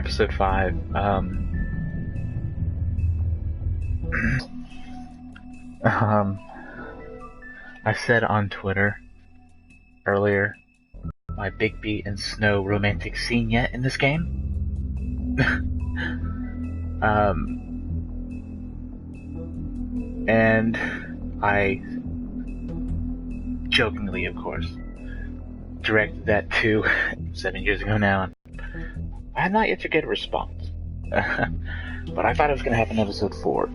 episode 5. Um, I said on Twitter earlier, my Bigby and Snow romantic scene yet in this game? And I jokingly, of course, directed that to 7 years ago now. I have not yet to get a response. But I thought it was going to happen in episode 4.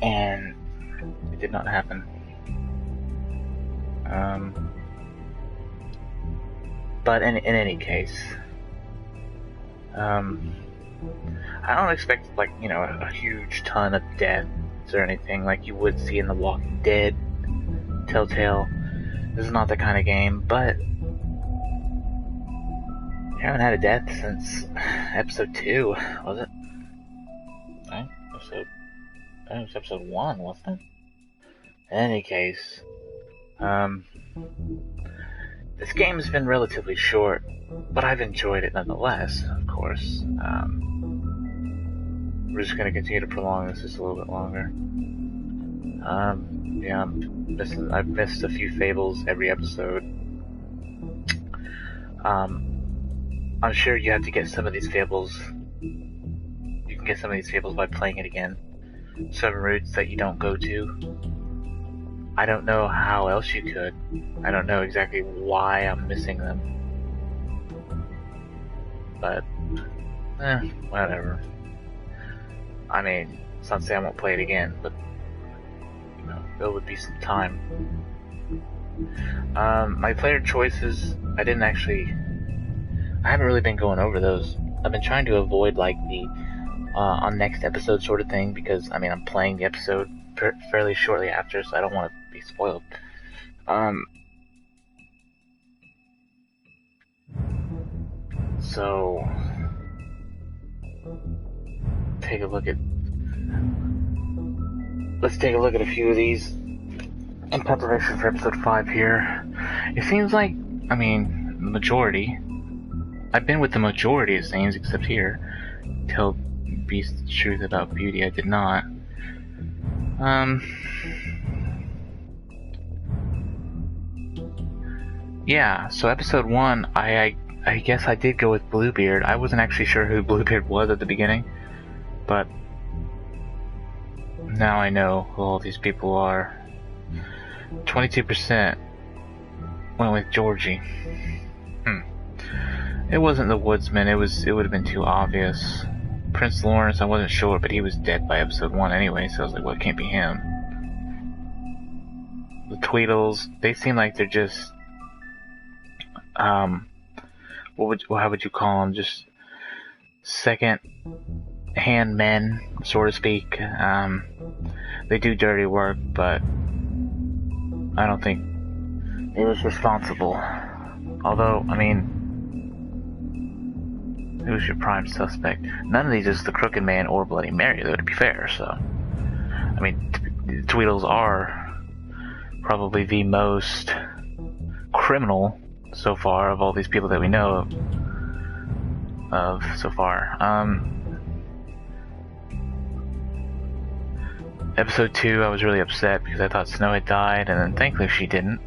And it did not happen. But in any case, I don't expect, like, you know, a huge ton of deaths or anything like you would see in The Walking Dead, Telltale. This is not the kind of game, but we haven't had a death since episode 2, was it? Right? It was episode 1, wasn't it? In any case, this game has been relatively short, but I've enjoyed it nonetheless, of course. We're just going to continue to prolong this just a little bit longer. Yeah, I've missed a few Fables every episode. I'm sure you have to get some of these Fables. You can get some of these Fables by playing it again. Some routes that you don't go to. I don't know how else you could. I don't know exactly why I'm missing them. But, whatever. I mean, it's not to say I won't play it again, but, you know, there would be some time. My player choices, I haven't really been going over those. I've been trying to avoid, like, the on next episode sort of thing, because, I mean, I'm playing the episode fairly shortly after, so I don't want to be spoiled. So, let's take a look at a few of these in preparation for episode 5 here. It seems like, I mean, the majority. I've been with the majority of things except here. Tell Beast the truth about Beauty, I did not. Yeah, so episode 1, I guess I did go with Bluebeard. I wasn't actually sure who Bluebeard was at the beginning, but now I know who all these people are. 22% went with Georgie. It wasn't the Woodsman, it would have been too obvious. Prince Lawrence, I wasn't sure, but he was dead by episode 1 anyway, so I was like, well, it can't be him. The Tweedles, they seem like they're just, how would you call them? Just second-hand men, so to speak. They do dirty work, but I don't think it was responsible. Although, I mean, who's your prime suspect? None of these is the Crooked Man or Bloody Mary, though, to be fair, so... I mean, the Tweedles are probably the most criminal so far of all these people that we know of so far. Episode 2, I was really upset because I thought Snow had died, and then thankfully she didn't.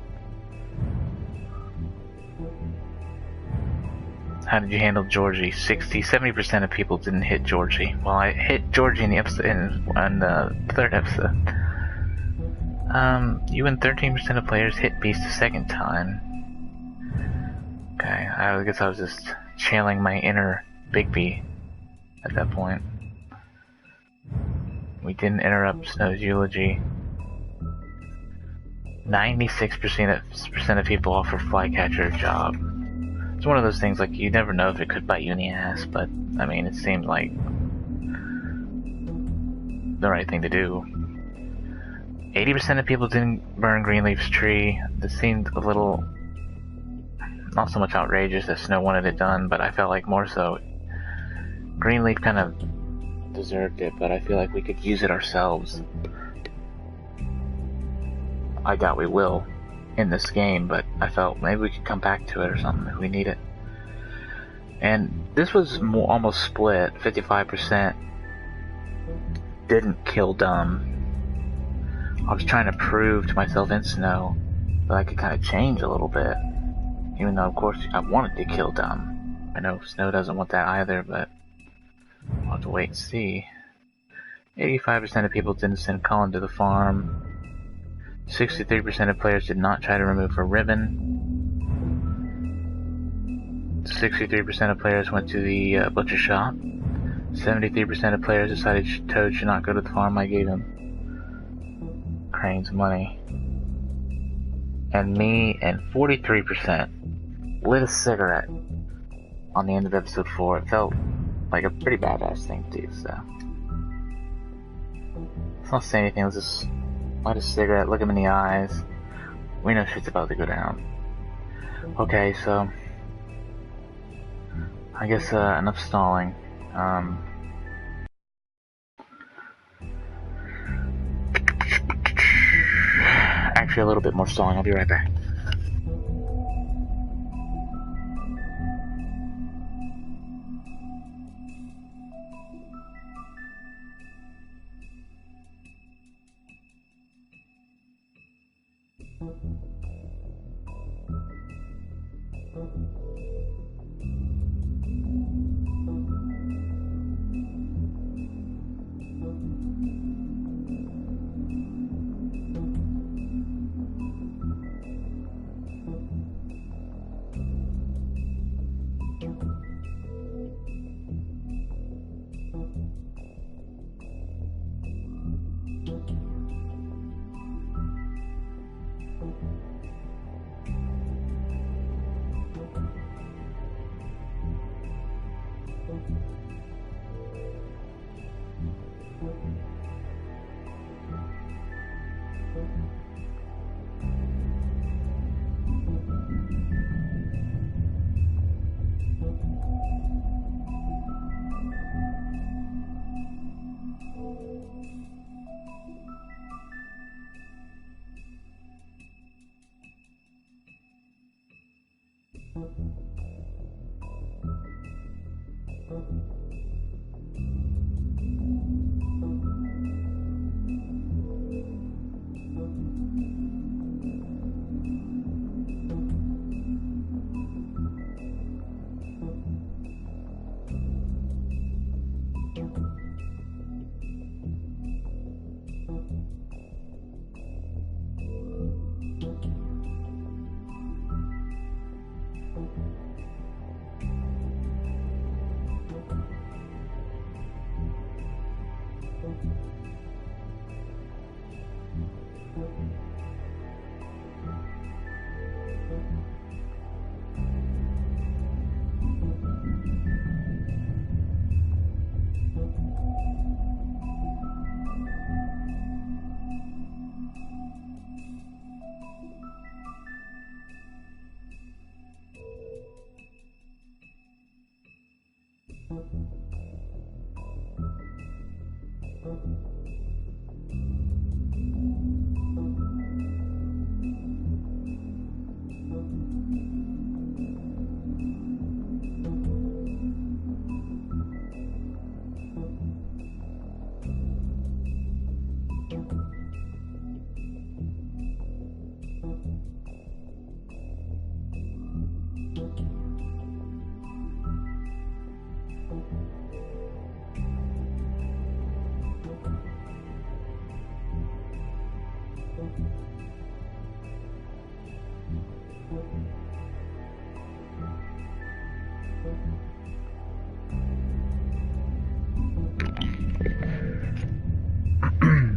How did you handle Georgie? 70% of people didn't hit Georgie. Well, I hit Georgie in the episode, in the third episode. You and 13% of players hit Beast the second time. Okay, I guess I was just channeling my inner Bigby at that point. We didn't interrupt Snow's eulogy. 96% of people offer Flycatcher a job. It's one of those things, like, you never know if it could bite you in the ass, but, I mean, it seemed like the right thing to do. 80% of people didn't burn Greenleaf's tree. This seemed a little, not so much outrageous that Snow wanted it done, but I felt like more so Greenleaf kind of deserved it, but I feel like we could use it ourselves. I doubt we will in this game, but I felt maybe we could come back to it or something if we need it. And this was almost split. 55% didn't kill dumb. I was trying to prove to myself in Snow that I could kind of change a little bit. Even though, of course, I wanted to kill dumb. I know Snow doesn't want that either, but I'll have to wait and see. 85% of people didn't send Colin to the farm. 63% of players did not try to remove her ribbon. 63% of players went to the butcher shop. 73% of players decided Toad should not go to the farm. I gave him Crane's money. And me and 43% lit a cigarette on the end of episode 4. It felt like a pretty badass thing to do, so. Let's not say anything, let's just light a cigarette, look him in the eyes. We know shit's about to go down. Okay, so I guess enough stalling. Actually, a little bit more stalling. I'll be right back.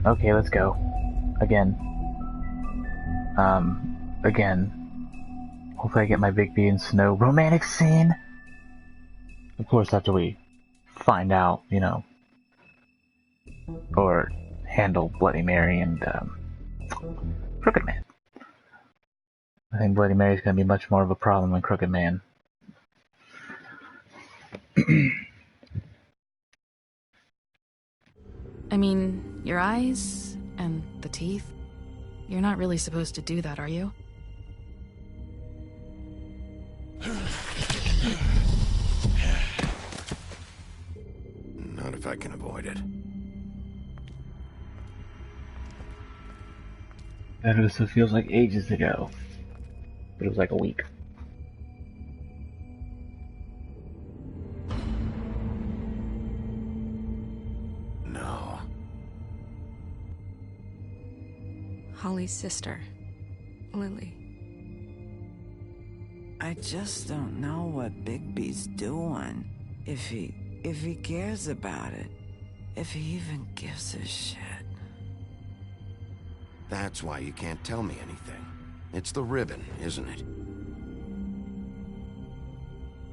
Okay, let's go. Again. Again. Hopefully I get my Big B and Snow romantic scene. Of course, after we find out, you know, or handle Bloody Mary and, Crooked Man. I think Bloody Mary's gonna be much more of a problem than Crooked Man. I mean, your eyes and the teeth. You're not really supposed to do that, are you? I can avoid it. That also feels like ages ago. But it was like a week. No. Holly's sister, Lily. I just don't know what Bigby's doing. If he cares about it. If he even gives a shit. That's why you can't tell me anything. It's the ribbon, isn't it?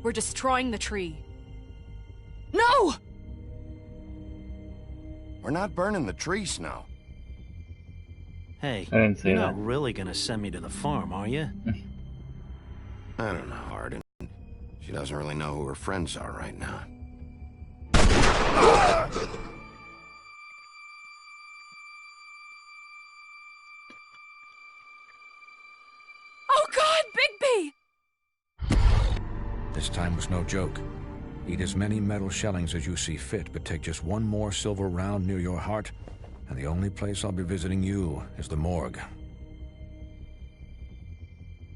We're destroying the tree. No! We're not burning the tree, Snow. Hey, I didn't say you're that. not really gonna send me to the farm, are you? I don't know, Arden. She doesn't really know who her friends are right now. Oh God, Bigby! This time was no joke. Eat as many metal shellings as you see fit, but take just one more silver round near your heart, and the only place I'll be visiting you is the morgue.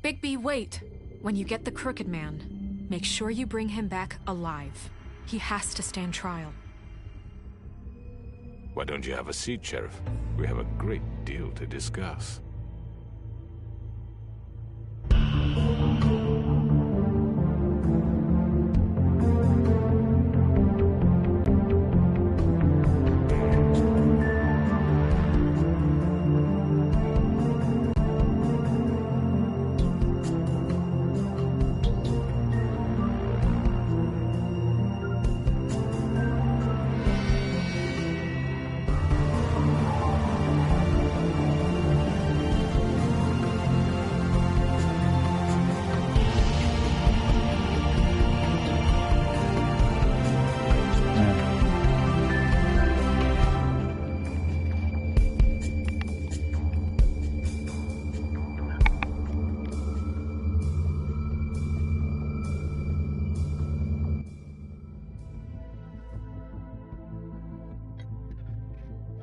Bigby, wait. When you get the Crooked Man, make sure you bring him back alive. He has to stand trial. Why don't you have a seat, Sheriff? We have a great deal to discuss.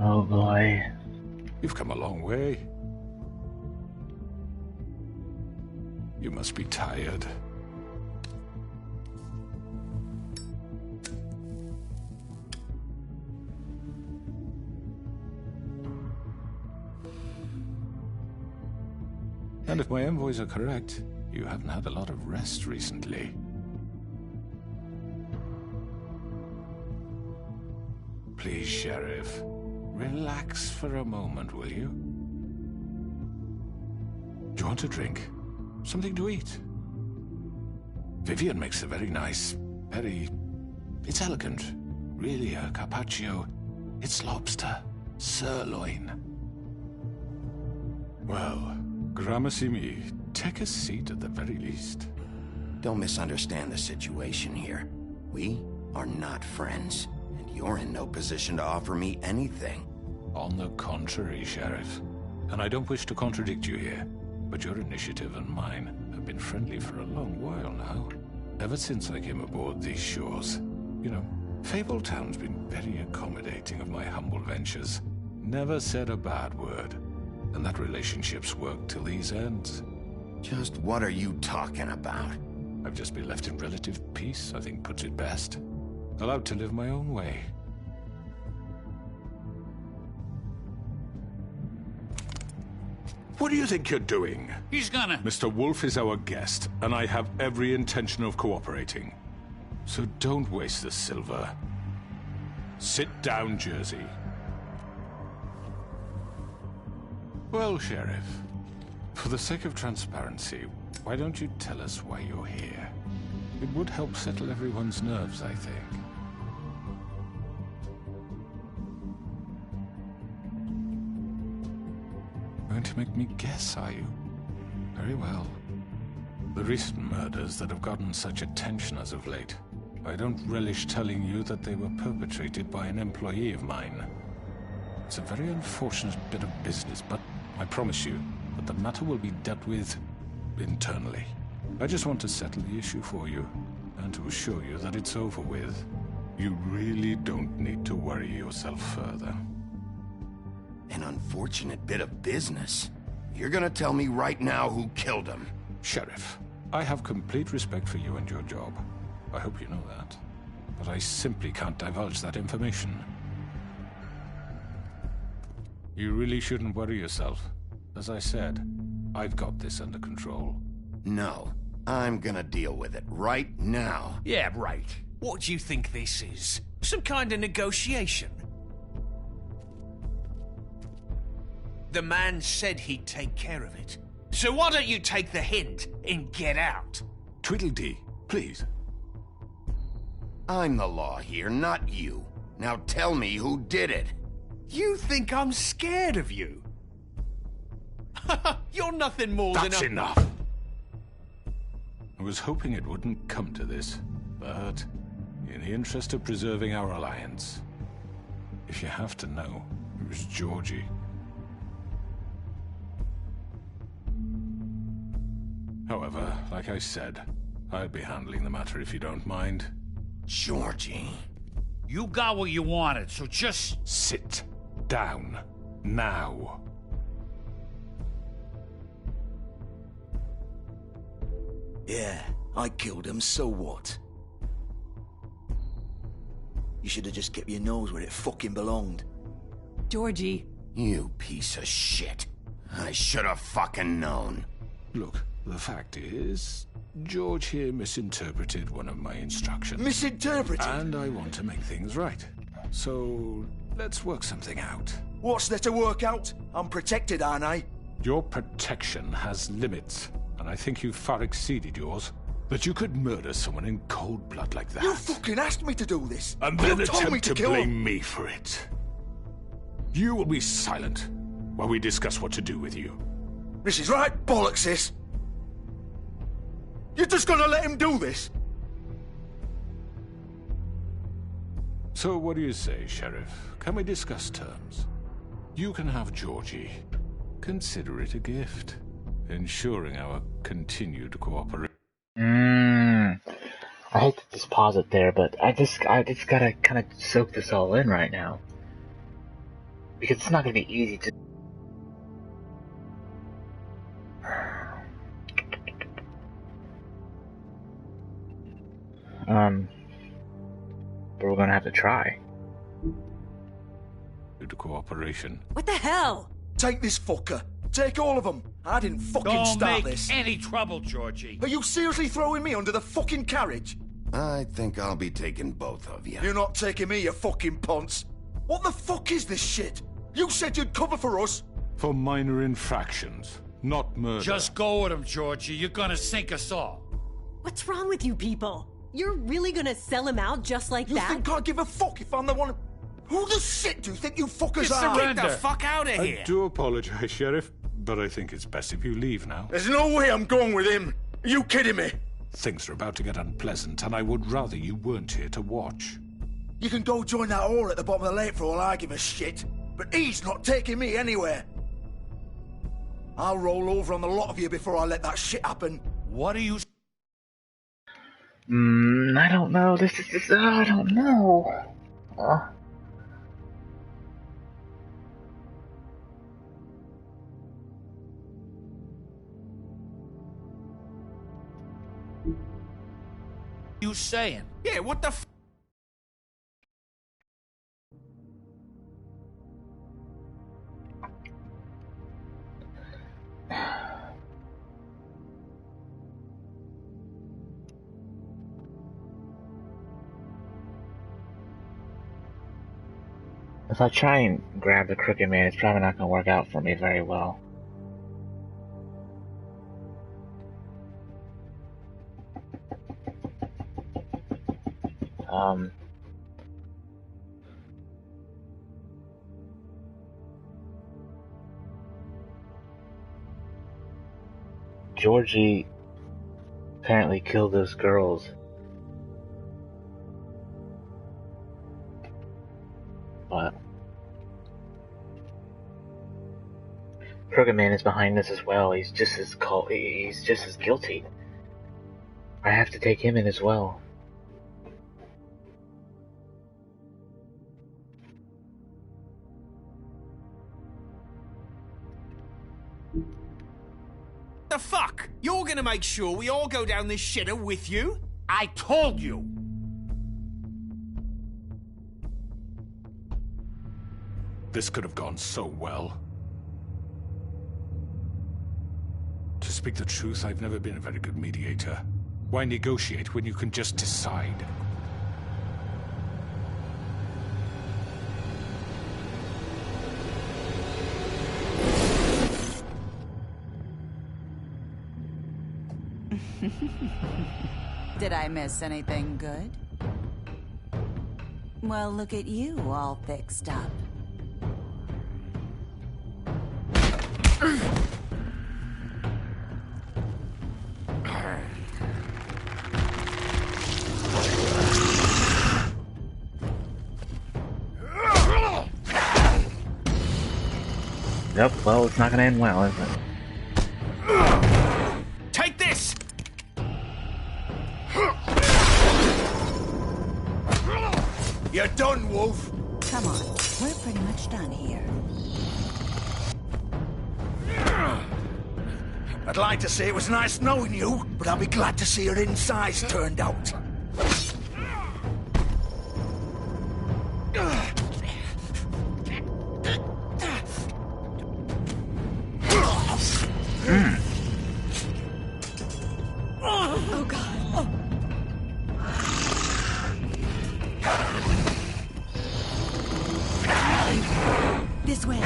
Oh boy. You've come a long way. You must be tired. And if my envoys are correct, you haven't had a lot of rest recently. Please, Sheriff, relax for a moment, will you? Do you want a drink? Something to eat? Vivian makes a very nice, it's elegant. Really a carpaccio. It's lobster, sirloin. Well, gramercy me, take a seat at the very least. Don't misunderstand the situation here. We are not friends, and you're in no position to offer me anything. On the contrary, Sheriff. And I don't wish to contradict you here, but your initiative and mine have been friendly for a long while now. Ever since I came aboard these shores. You know, Fabletown's been very accommodating of my humble ventures. Never said a bad word. And that relationship's worked till these ends. Just what are you talking about? I've just been left in relative peace, I think puts it best. Allowed to live my own way. What do you think you're doing? He's gonna... Mr. Wolf is our guest, and I have every intention of cooperating. So don't waste the silver. Sit down, Jersey. Well, Sheriff, for the sake of transparency, why don't you tell us why you're here? It would help settle everyone's nerves, I think. Going to make me guess, are you? Very well. The recent murders that have gotten such attention as of late, I don't relish telling you that they were perpetrated by an employee of mine. It's a very unfortunate bit of business, but I promise you that the matter will be dealt with internally. I just want to settle the issue for you, and to assure you that it's over with. You really don't need to worry yourself further. An unfortunate bit of business. You're gonna tell me right now who killed him. Sheriff, I have complete respect for you and your job. I hope you know that. But I simply can't divulge that information. You really shouldn't worry yourself. As I said, I've got this under control. No, I'm gonna deal with it right now. Yeah, right. What do you think this is? Some kind of negotiation? The man said he'd take care of it. So why don't you take the hint and get out? Tweedledee, please. I'm the law here, not you. Now tell me who did it. You think I'm scared of you? You're nothing more than a... That's enough! I was hoping it wouldn't come to this, but in the interest of preserving our alliance, if you have to know, it was Georgie. However, like I said, I'll be handling the matter if you don't mind. Georgie. You got what you wanted, so just... Sit down. Now. Yeah, I killed him, so what? You should have just kept your nose where it fucking belonged. Georgie. You piece of shit. I should have fucking known. Look, the fact is, George here misinterpreted one of my instructions. Misinterpreted? And I want to make things right. So, let's work something out. What's there to work out? I'm protected, aren't I? Your protection has limits, and I think you've far exceeded yours. But you could murder someone in cold blood like that. You fucking asked me to do this. And then you told me attempt to kill blame him. me for it. You will be silent while we discuss what to do with you. This is right bollocks, this. You're just gonna let him do this? So what do you say, Sheriff? Can we discuss terms? You can have Georgie. Consider it a gift, ensuring our continued cooperation. I hate to just pause it there, but I just gotta kind of soak this all in right now. Because it's not gonna be easy to... But we're gonna have to try. Cooperation. What the hell? Take this fucker. Take all of them. I didn't fucking start this. Don't make any trouble, Georgie. Are you seriously throwing me under the fucking carriage? I think I'll be taking both of you. You're not taking me, you fucking ponce. What the fuck is this shit? You said you'd cover for us. For minor infractions, not murder. Just go with him, Georgie. You're gonna sink us all. What's wrong with you people? You're really gonna sell him out just like You that? think I give a fuck if I'm the one... Who the shit do you think you fuckers are? Get the fuck out of here. I do apologize, Sheriff, but I think it's best if you leave now. There's no way I'm going with him. Are you kidding me? Things are about to get unpleasant, and I would rather you weren't here to watch. You can go join that whore at the bottom of the lake for all I give a shit. But he's not taking me anywhere. I'll roll over on the lot of you before I let that shit happen. What are you... I don't know. This is just... I don't know. You saying? Yeah, what the f... If I try and grab the Crooked Man, it's probably not gonna work out for me very well. Georgie apparently killed those girls. But Crooked Man is behind this as well. He's just as guilty. I have to take him in as well. make sure we all go down this shitter with you. I told you. This could have gone so well. To speak the truth, I've never been a very good mediator. Why negotiate when you can just decide? Did I miss anything good? Well, look at you, all fixed up. Yep, well, it's not gonna end well, is it? Take this! You're done, Wolf. Come on, we're pretty much done here. I'd like to say it was nice knowing you, but I'll be glad to see your insides turned out. Oh, God. This way.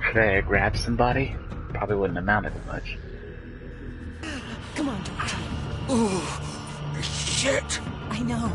Should I have grabbed somebody? Probably wouldn't amount to much. Come on, Doctor. Ooh, shit. I know.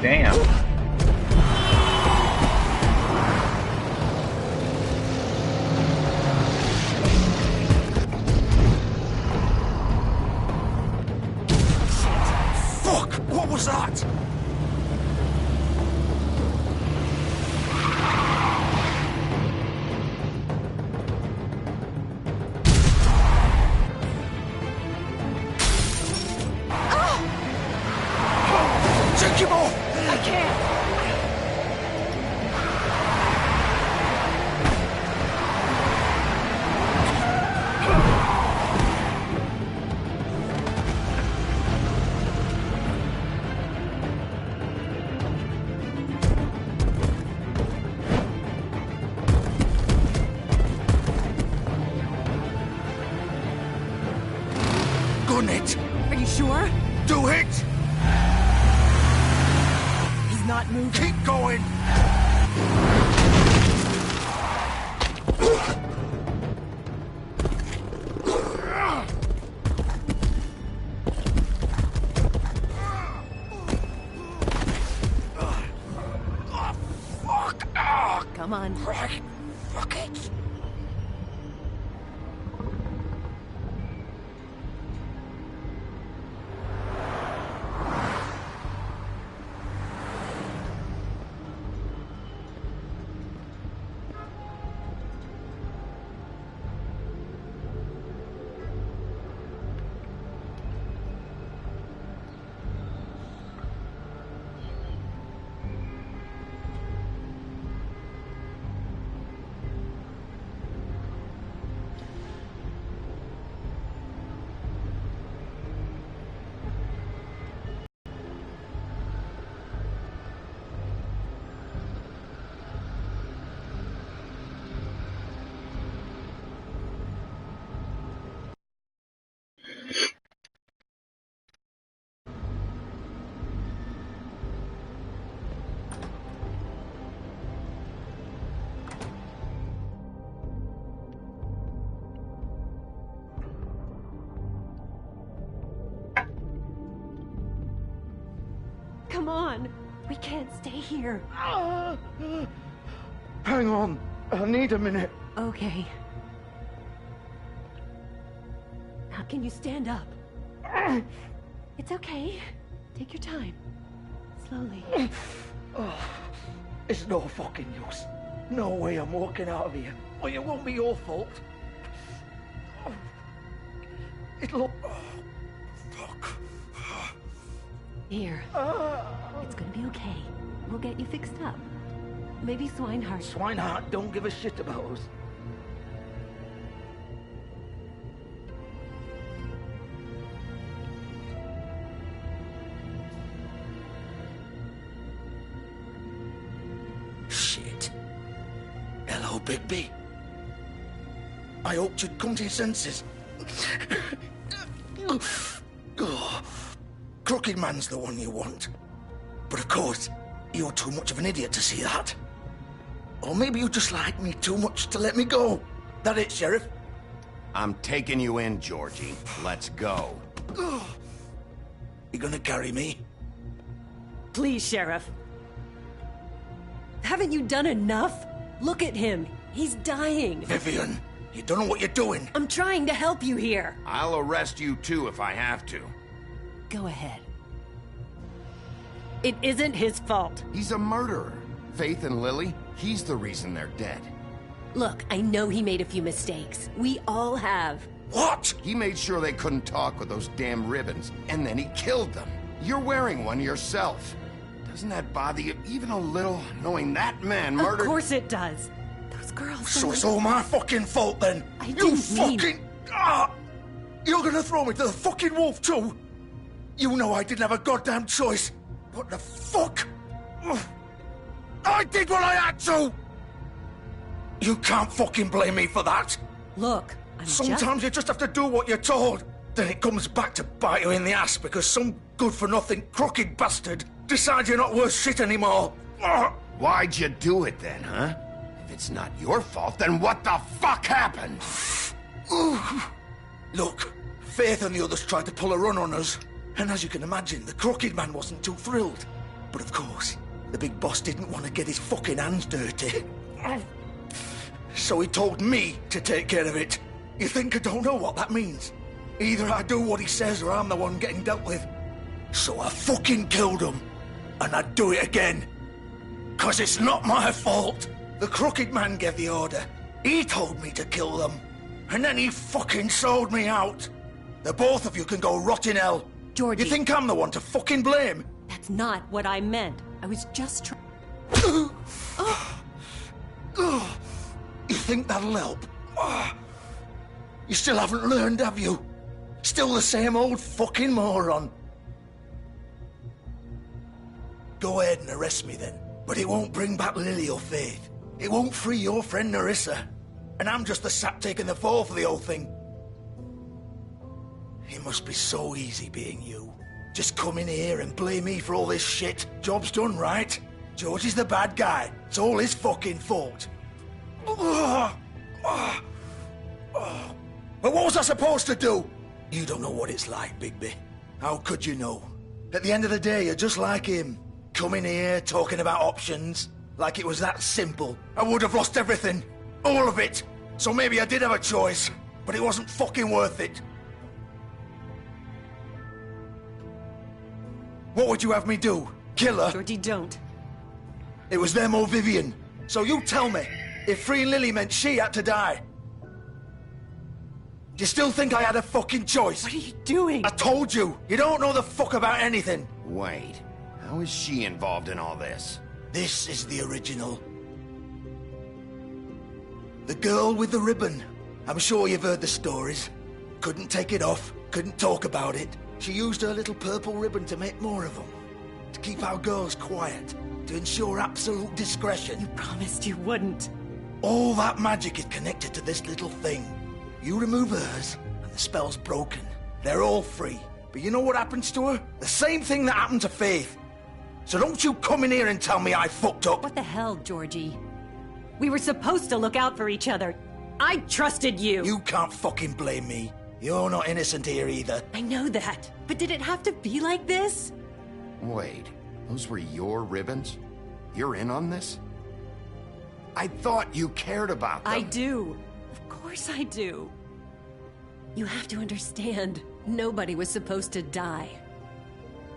Damn. Fuck! What was that? Take him off! I can't. Gun it! Are you sure? Do it! He's not moving. Keep going! Come on. come on. We can't stay here. Hang on. I need a minute. Okay. Now can you stand up? It's okay. Take your time. Slowly. It's no fucking use. No way I'm walking out of here. Well, it won't be your fault. It'll... fuck. Here. It's gonna be okay. We'll get you fixed up. Maybe Swinehart. Swinehart don't give a shit about us. Shit. Hello, Bigby. I hoped you'd come to your senses. Crooked Man's the one you want. But of course, you're too much of an idiot to see that. Or maybe you just like me too much to let me go. That it, Sheriff? I'm taking you in, Georgie. Let's go. You gonna carry me? Please, Sheriff. Haven't you done enough? Look at him. He's dying. Vivian, you don't know what you're doing. I'm trying to help you here. I'll arrest you too if I have to. Go ahead. It isn't his fault. He's a murderer. Faith and Lily, he's the reason they're dead. Look, I know he made a few mistakes. We all have. What? He made sure they couldn't talk with those damn ribbons, and then he killed them. You're wearing one yourself. Doesn't that bother you even a little, knowing that man murdered... Of course it does. Those girls... So it's all my fucking fault then? I didn't fucking... You're gonna throw me to the fucking wolf too? You know I didn't have a goddamn choice. What the fuck? I did what I had to! You can't fucking blame me for that. Look, Sometimes you just have to do what you're told. Then it comes back to bite you in the ass because some good-for-nothing crooked bastard decides you're not worth shit anymore. Why'd you do it then, huh? If it's not your fault, then what the fuck happened? Look, Faith and the others tried to pull a run on us. And as you can imagine, the Crooked Man wasn't too thrilled. But of course, the big boss didn't want to get his fucking hands dirty. So he told me to take care of it. You think I don't know what that means? Either I do what he says or I'm the one getting dealt with. So I fucking killed him. And I'd do it again. 'Cause it's not my fault. The Crooked Man gave the order. He told me to kill them. And then he fucking sold me out. The both of you can go rot in hell. Georgie. You think I'm the one to fucking blame? That's not what I meant. I was just trying... You think that'll help? You still haven't learned, have you? Still the same old fucking moron. Go ahead and arrest me then. But it won't bring back Lily or Faith. It won't free your friend Nerissa. And I'm just the sap taking the fall for the whole thing. It must be so easy being you. Just come in here and blame me for all this shit. Job's done, right? George is the bad guy. It's all his fucking fault. But what was I supposed to do? You don't know what it's like, Bigby. How could you know? At the end of the day, you're just like him. Coming here, talking about options. Like it was that simple. I would have lost everything. All of it. So maybe I did have a choice. But it wasn't fucking worth it. What would you have me do? Kill her? Georgie, don't. It was them or Vivian. So you tell me, if freeing Lily meant she had to die. Do you still think I had a fucking choice? What are you doing? I told you, you don't know the fuck about anything. Wait, how is she involved in all this? This is the original. The girl with the ribbon. I'm sure you've heard the stories. Couldn't take it off, couldn't talk about it. She used her little purple ribbon to make more of them. To keep our girls quiet. To ensure absolute discretion. You promised you wouldn't. All that magic is connected to this little thing. You remove hers, and the spell's broken. They're all free. But you know what happens to her? The same thing that happened to Faith. So don't you come in here and tell me I fucked up. What the hell, Georgie? We were supposed to look out for each other. I trusted you. You can't fucking blame me. You're not innocent here either. I know that. But did it have to be like this? Wait, Those were your ribbons? You're in on this? I thought you cared about them. I do. Of course I do. You have to understand, nobody was supposed to die.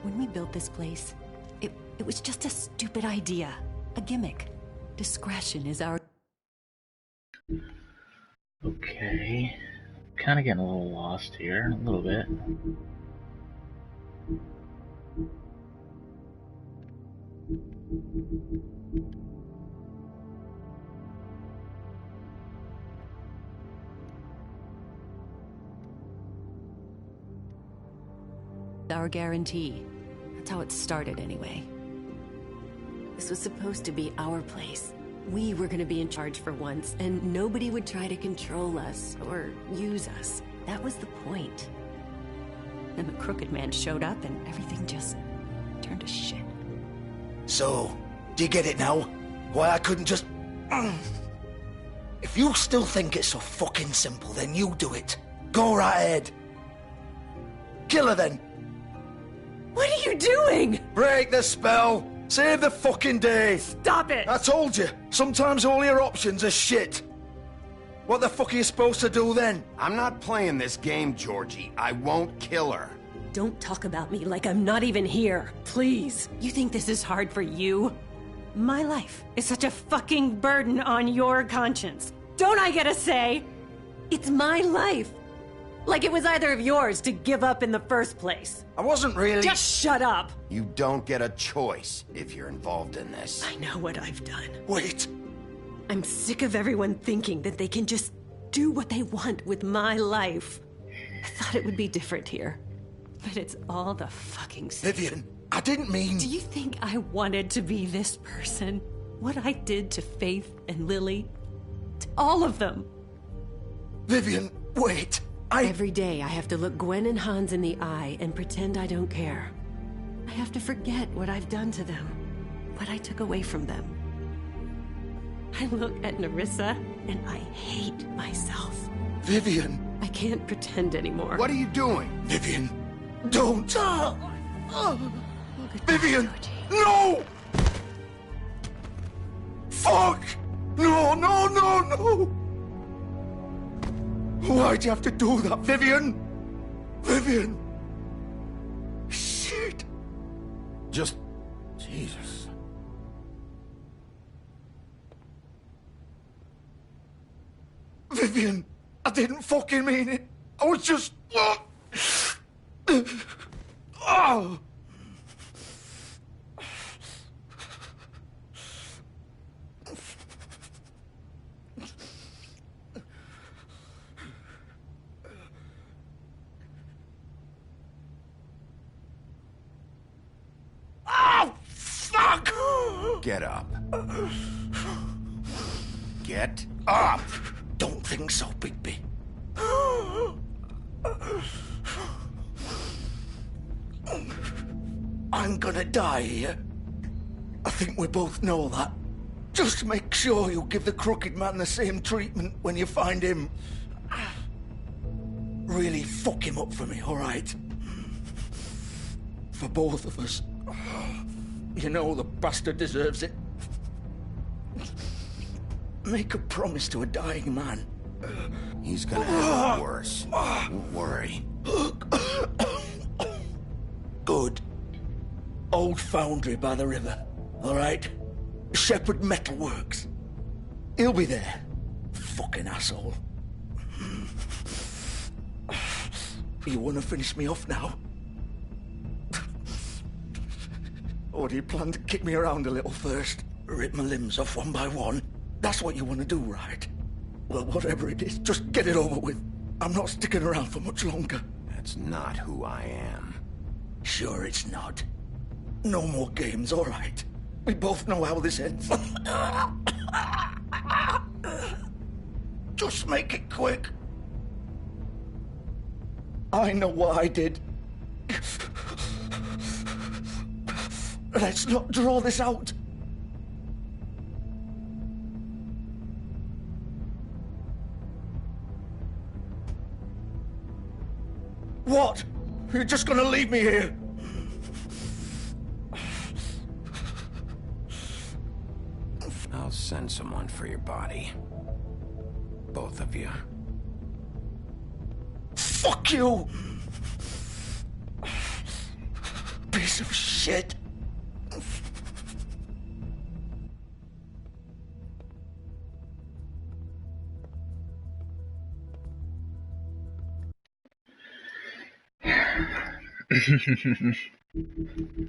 When we built this place, it was just a stupid idea. A gimmick. Discretion is our... Okay. Kind of getting a little lost here, a little bit. Our guarantee. That's how it started anyway. This was supposed to be our place. We were gonna be in charge for once, and nobody would try to control us or use us. That was the point. Then the Crooked Man showed up and everything just turned to shit. So, do you get it now? Why I couldn't just... If you still think it's so fucking simple, then you do it. Go right ahead. Kill her then. What are you doing? Break the spell. Save the fucking day. Stop it. I told you, sometimes all your options are shit. What the fuck are you supposed to do then? I'm not playing this game, Georgie. I won't kill her. Don't talk about me like I'm not even here. Please. You think this is hard for you? My life is such a fucking burden on your conscience. Don't I get a say? It's my life. Like it was either of yours to give up in the first place. I wasn't really... Just shut up. You don't get a choice if you're involved in this. I know what I've done. Wait. I'm sick of everyone thinking that they can just do what they want with my life. I thought it would be different here. But it's all the fucking same. Vivian, I didn't mean... Do you think I wanted to be this person? What I did to Faith and Lily? To all of them. Vivian, wait. Every day I have to look Gwen and Hans in the eye and pretend I don't care. I have to forget what I've done to them. What I took away from them. I look at Nerissa and I hate myself. Vivian. I can't pretend anymore. What are you doing? Vivian, don't. Vivian, no! Fuck! No, no, no, no! Why'd you have to do that, Vivian? Vivian! Shit! Just... Jesus. Vivian, I didn't fucking mean it. I was just... Oh! Fuck! Get up. Get up! Don't think so, Bigby. I'm gonna die here. I think we both know that. Just make sure you give the Crooked Man the same treatment when you find him. Really fuck him up for me, all right? For both of us. You know the bastard deserves it. Make a promise to a dying man. He's gonna have it worse. Don't worry. Good. Old foundry by the river, all right? Shepherd Metalworks. He'll be there. Fucking asshole. You want to finish me off now? Or do you plan to kick me around a little first? Rip my limbs off one by one? That's what you want to do, right? Well, whatever it is, just get it over with. I'm not sticking around for much longer. That's not who I am. Sure it's not. No more games, all right? We both know how this ends. Just make it quick. I know what I did. Let's not draw this out. What? You're just gonna leave me here? Send someone for your body. Both of you. Fuck you! Piece of shit!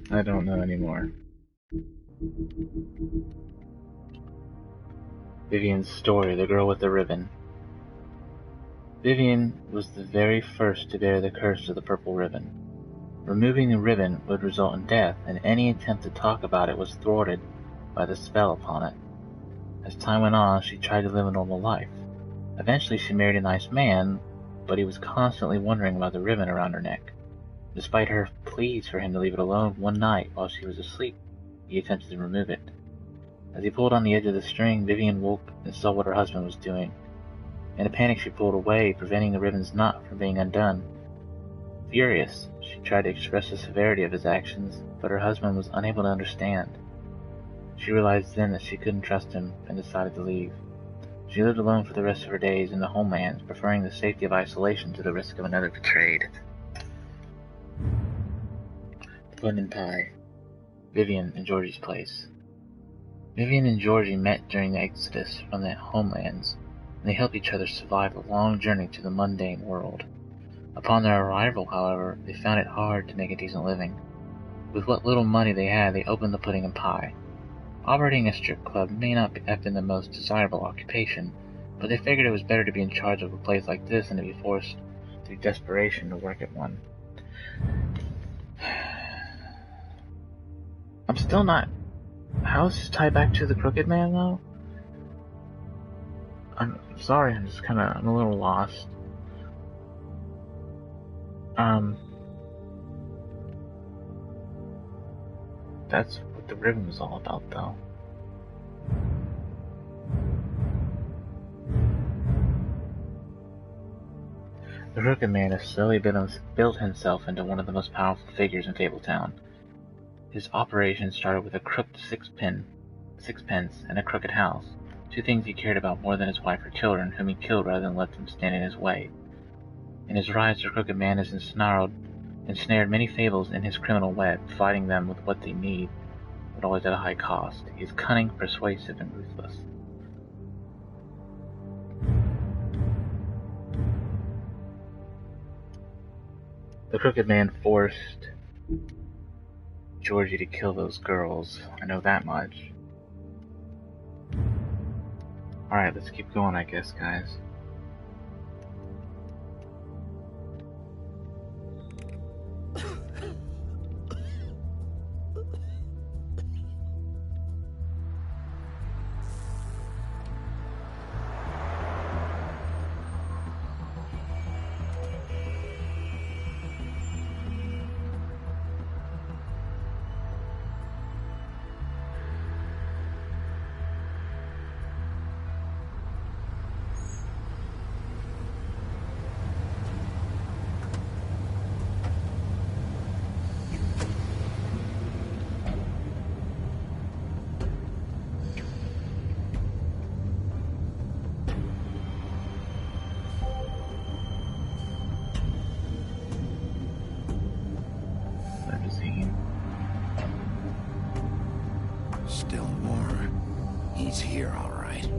I don't know anymore. Vivian's story, the girl with the ribbon. Vivian was the very first to bear the curse of the purple ribbon. Removing the ribbon would result in death, and any attempt to talk about it was thwarted by the spell upon it. As time went on, she tried to live a normal life. Eventually she married a nice man, but he was constantly wondering about the ribbon around her neck. Despite her pleas for him to leave it alone, one night while she was asleep, he attempted to remove it. As he pulled on the edge of the string, Vivian woke and saw what her husband was doing. In a panic, she pulled away, preventing the ribbon's knot from being undone. Furious, she tried to express the severity of his actions, but her husband was unable to understand. She realized then that she couldn't trust him and decided to leave. She lived alone for the rest of her days in the homelands, preferring the safety of isolation to the risk of another betrayed. Bun and Pie. Vivian and Georgie's place. Vivian and Georgie met during the exodus from the homelands, and they helped each other survive the long journey to the mundane world. Upon their arrival, however, they found it hard to make a decent living. With what little money they had, they opened the Pudding and Pie. Operating a strip club may not have been the most desirable occupation, but they figured it was better to be in charge of a place like this than to be forced through desperation to work at one. I'm still not... How is this tied back to the Crooked Man, though? I'm sorry, I'm a little lost. That's what the ribbon was all about, though. The Crooked Man has slowly built himself into one of the most powerful figures in Fabletown. His operation started with a crooked sixpence and a crooked house, two things he cared about more than his wife or children, whom he killed rather than let them stand in his way. In his rise, the Crooked Man has ensnared many fables in his criminal web, providing them with what they need, but always at a high cost. He is cunning, persuasive, and ruthless. The Crooked Man forced Georgie to kill those girls. I know that much. Alright, let's keep going, I guess, guys. Still more. He's here, all right.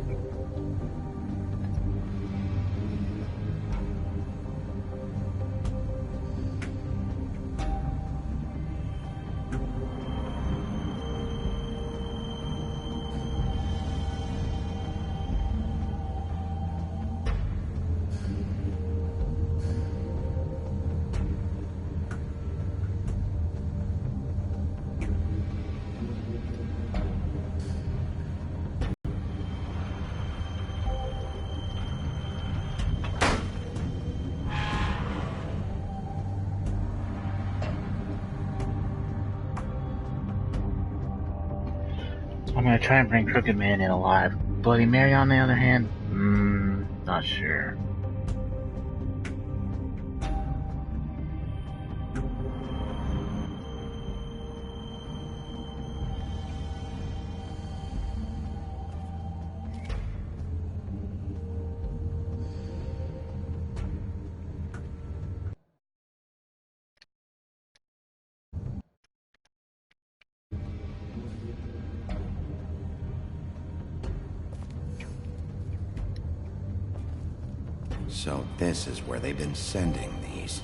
I'm gonna try and bring Crooked Man in alive. Bloody Mary, on the other hand, not sure. So this is where they've been sending these.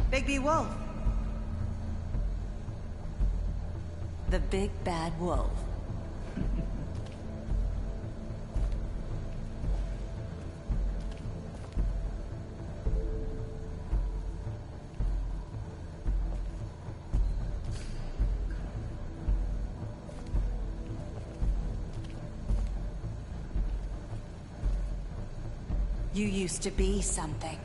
Bigby Wolf. The big bad wolf. You used to be something.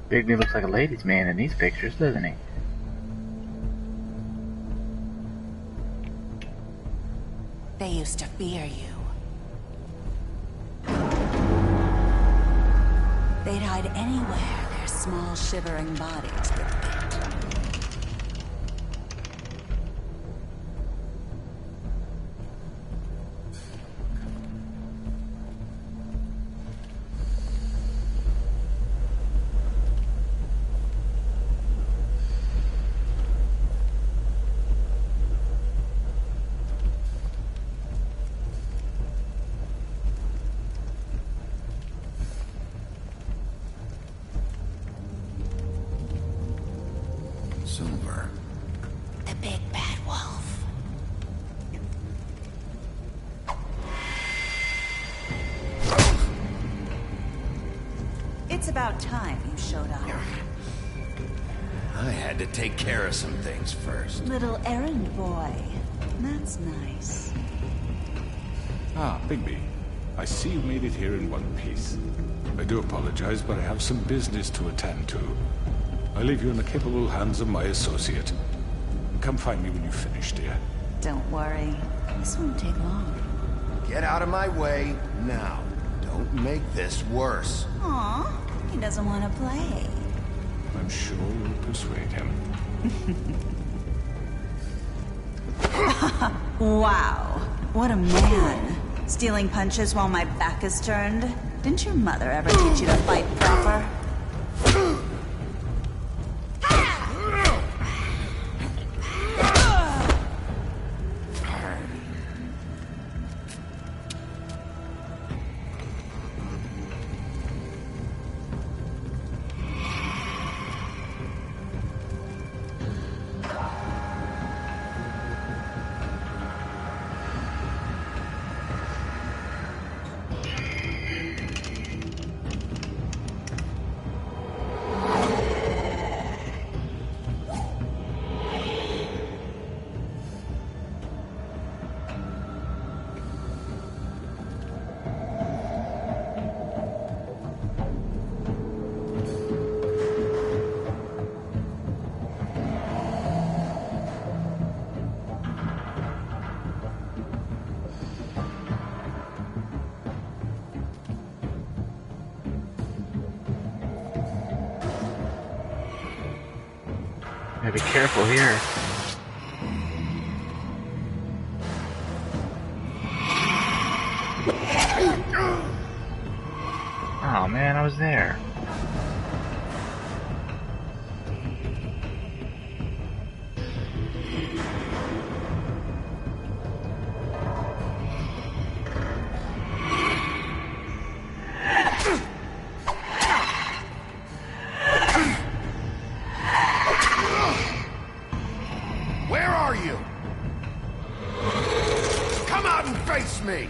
Bigby looks like a ladies' man in these pictures, doesn't he? They used to fear you. They'd hide anywhere their small, shivering bodies would fit. Silver. The big bad wolf. It's about time you showed up. I had to take care of some things first. Little errand boy. That's nice. Ah, Bigby. I see you made it here in one piece. I do apologize, but I have some business to attend to. I leave you in the capable hands of my associate. Come find me when you finish, dear. Don't worry. This won't take long. Get out of my way now. Don't make this worse. Aw, he doesn't want to play. I'm sure you'll persuade him. Wow, what a man. Stealing punches while my back is turned? Didn't your mother ever teach you to fight proper? Gotta be careful here. Oh man, I was there. Where are you? Come out and face me!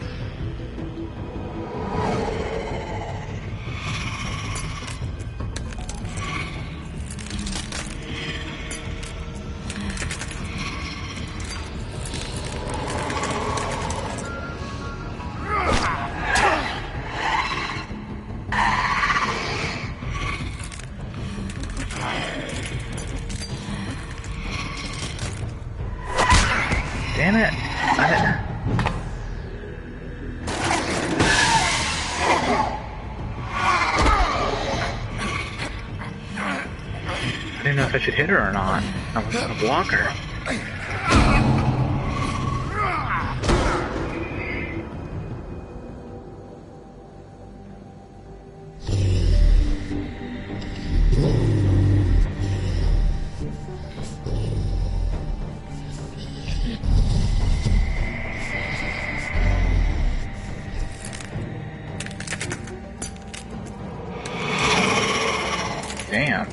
if I should hit her or not. I was gonna block her. Damn.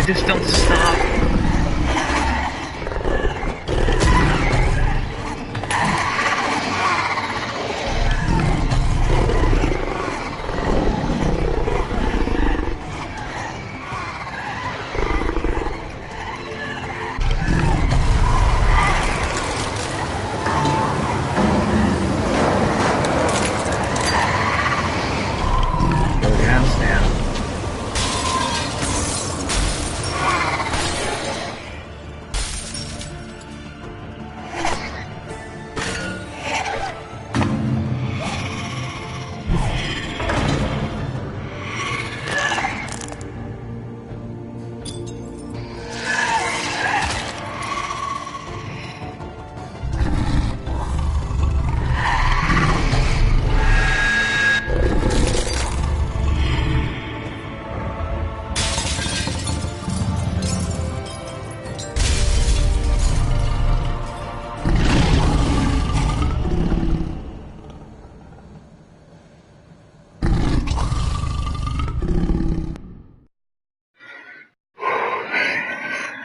Just don't stop. Go down, Stan.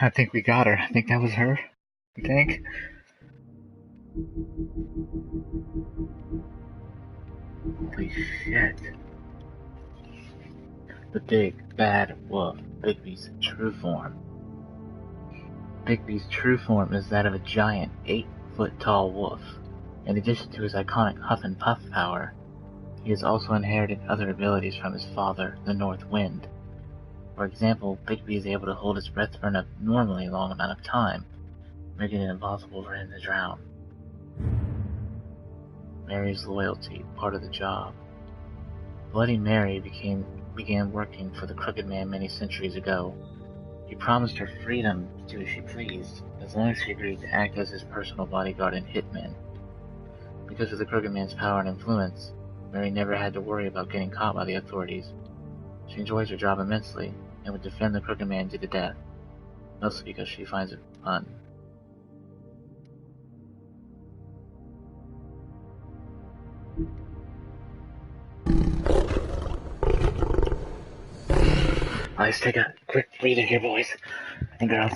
I think we got her. I think that was her. I think. Holy shit. The big, bad wolf, Bigby's true form. Bigby's true form is that of a giant, 8-foot-tall wolf. In addition to his iconic huff and puff power, he has also inherited other abilities from his father, the North Wind. For example, Bigby is able to hold his breath for an abnormally long amount of time, making it impossible for him to drown. Mary's loyalty, part of the job. Bloody Mary began working for the Crooked Man many centuries ago. He promised her freedom to do as she pleased, as long as she agreed to act as his personal bodyguard and hitman. Because of the Crooked Man's power and influence, Mary never had to worry about getting caught by the authorities. She enjoys her job immensely, and would defend the Crooked Man to the death, mostly because she finds it fun. Let's take a quick breather here, boys and girls.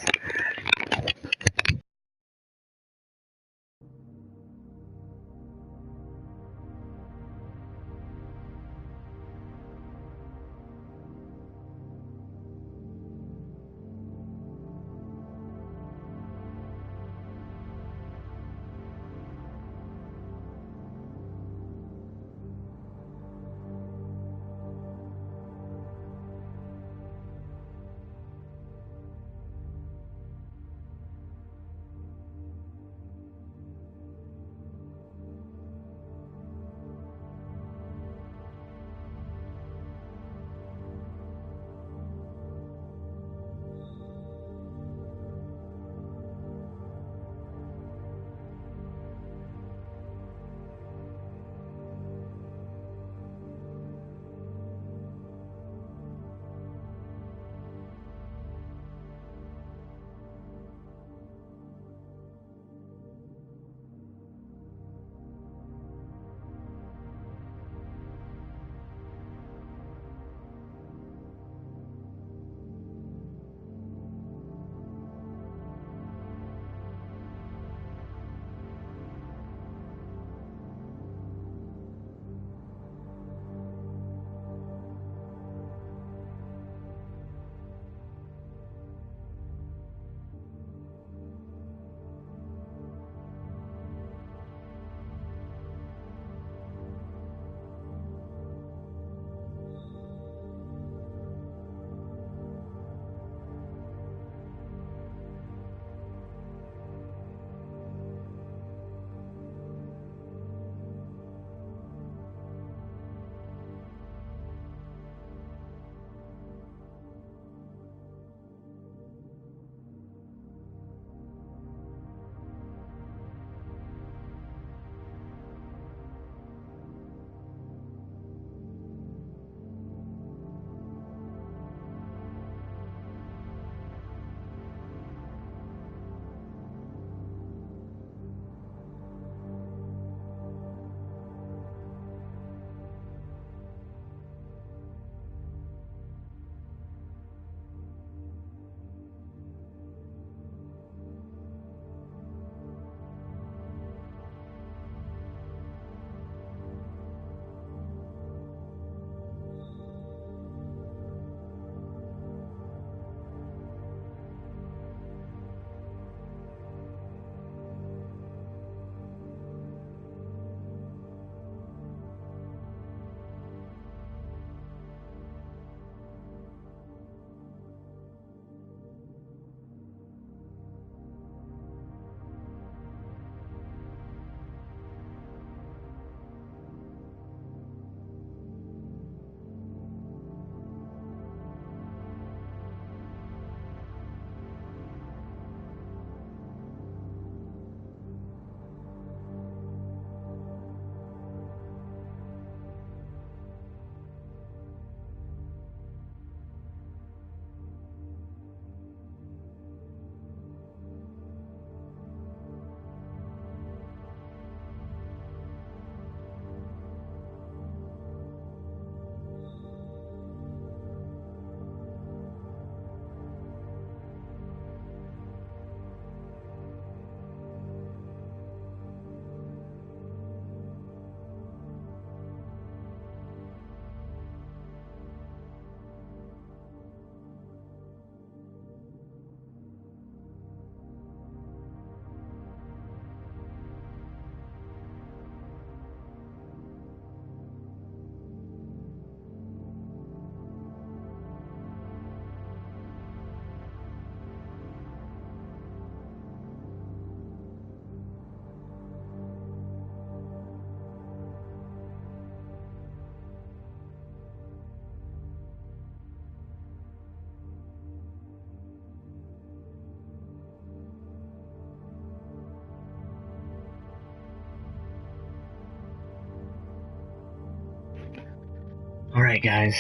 Alright, guys.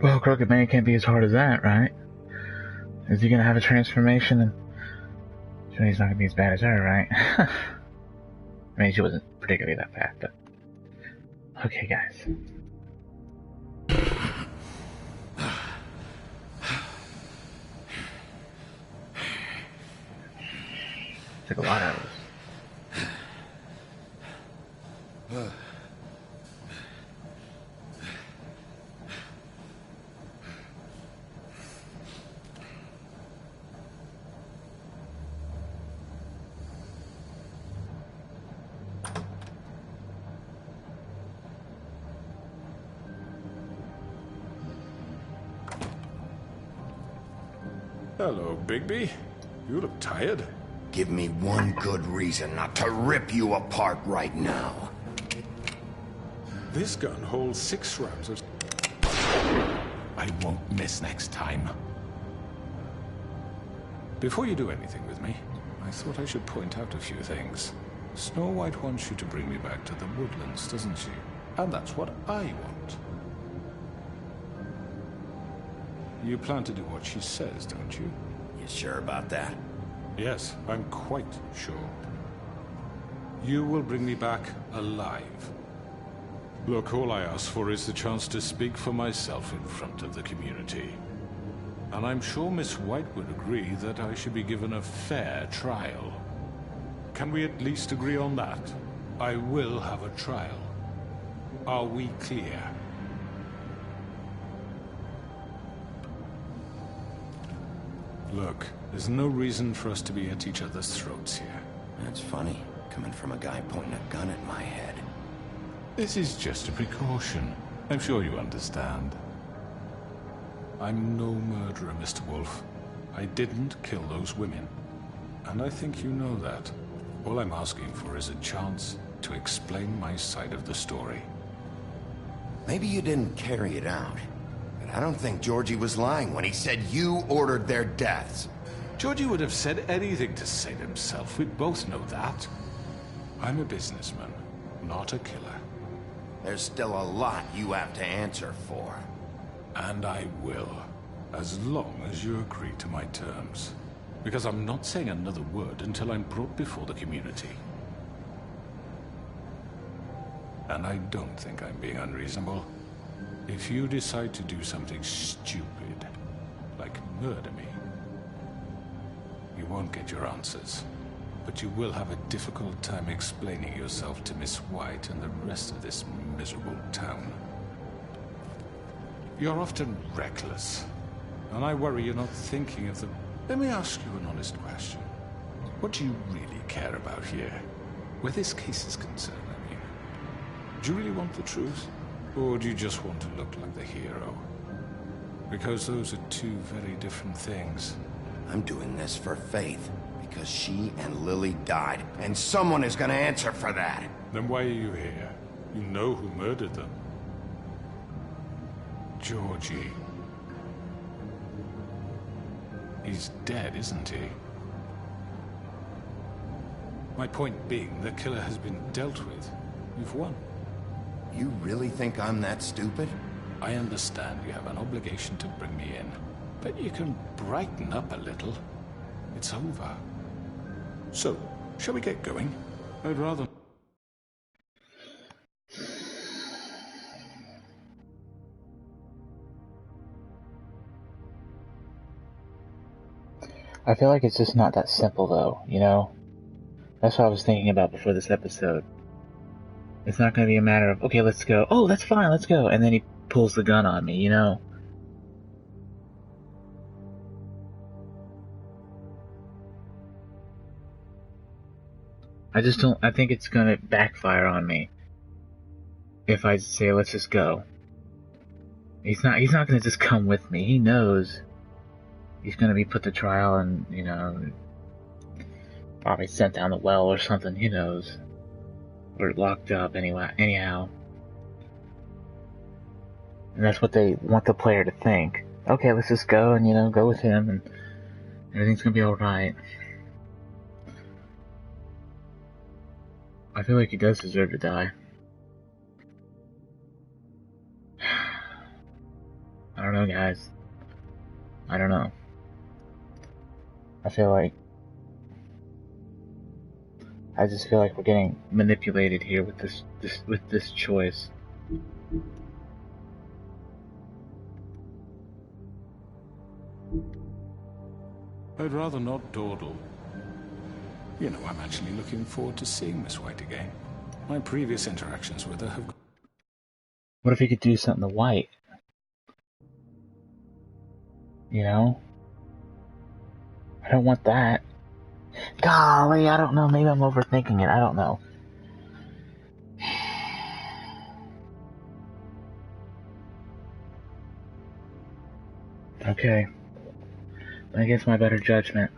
Well, Crooked Man can't be as hard as that, right? Is he gonna have a transformation? And sure, he's not gonna be as bad as her, right? I mean, she wasn't particularly that fast, but... Okay, guys. Took a lot out of this. Hello, Bigby. You look tired. Give me one good reason not to rip you apart right now. This gun holds 6 rounds of... I won't miss next time. Before you do anything with me, I thought I should point out a few things. Snow White wants you to bring me back to the woodlands, doesn't she? And that's what I want. You plan to do what she says, don't you? You sure about that? Yes, I'm quite sure. You will bring me back alive. Look, all I ask for is the chance to speak for myself in front of the community. And I'm sure Miss White would agree that I should be given a fair trial. Can we at least agree on that? I will have a trial. Are we clear? Look, there's no reason for us to be at each other's throats here. That's funny, coming from a guy pointing a gun at my head. This is just a precaution. I'm sure you understand. I'm no murderer, Mr. Wolf. I didn't kill those women. And I think you know that. All I'm asking for is a chance to explain my side of the story. Maybe you didn't carry it out. But I don't think Georgie was lying when he said you ordered their deaths. Georgie would have said anything to save himself. We both know that. I'm a businessman, not a killer. There's still a lot you have to answer for. And I will, as long as you agree to my terms. Because I'm not saying another word until I'm brought before the community. And I don't think I'm being unreasonable. If you decide to do something stupid, like murder me, you won't get your answers. But you will have a difficult time explaining yourself to Miss White and the rest of this miserable town. You're often reckless, and I worry you're not thinking of the... Let me ask you an honest question. What do you really care about here? Where this case is concerned, I mean. Do you really want the truth? Or do you just want to look like the hero? Because those are two very different things. I'm doing this for Faith, because she and Lily died, and someone is gonna answer for that. Then why are you here? You know who murdered them. Georgie. He's dead, isn't he? My point being, the killer has been dealt with. You've won. You really think I'm that stupid? I understand you have an obligation to bring me in, but you can brighten up a little. It's over. So, shall we get going? I'd rather... I feel like it's just not that simple, though, you know? That's what I was thinking about before this episode. It's not going to be a matter of, okay, let's go. Oh, that's fine, let's go. And then he pulls the gun on me, you know? I just don't... I think it's going to backfire on me if I say, let's just go. He's not going to just come with me. He knows he's going to be put to trial and, you know, probably sent down the well or something. He knows. Or locked up anyway. Anyhow. And that's what they want the player to think. Okay, let's just go and, you know, go with him and everything's going to be alright. I feel like he does deserve to die. I don't know, guys. I don't know. I just feel like we're getting manipulated here with this choice. I'd rather not dawdle. You know, I'm actually looking forward to seeing Miss White again. My previous interactions with her have... What if he could do something to White? You know? I don't want that. Golly, I don't know. Maybe I'm overthinking it. I don't know. Okay. Against my better judgment.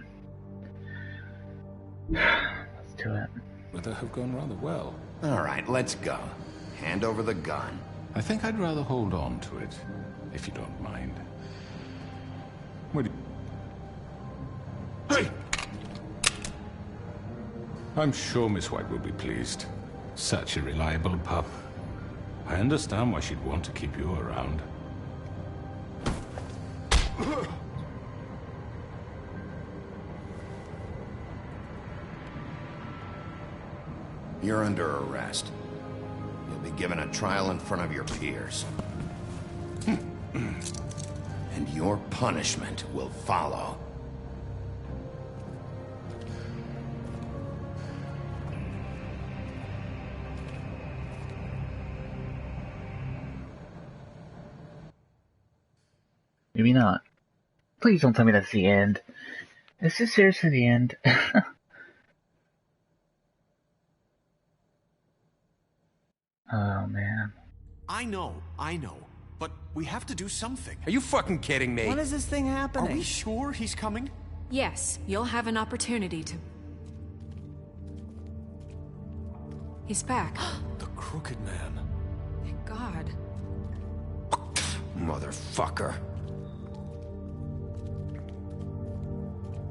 Let's do it. With her have gone rather well. All right, let's go. Hand over the gun. I think I'd rather hold on to it, if you don't mind. What do you... Hey! I'm sure Miss White will be pleased. Such a reliable pup. I understand why she'd want to keep you around. You're under arrest. You'll be given a trial in front of your peers. And your punishment will follow. Maybe not. Please don't tell me that's the end. Is this seriously the end? Oh, man. I know. But we have to do something. Are you fucking kidding me? When is this thing happening? Are we sure he's coming? Yes, you'll have an opportunity to... He's back. The Crooked Man. Thank God. Motherfucker.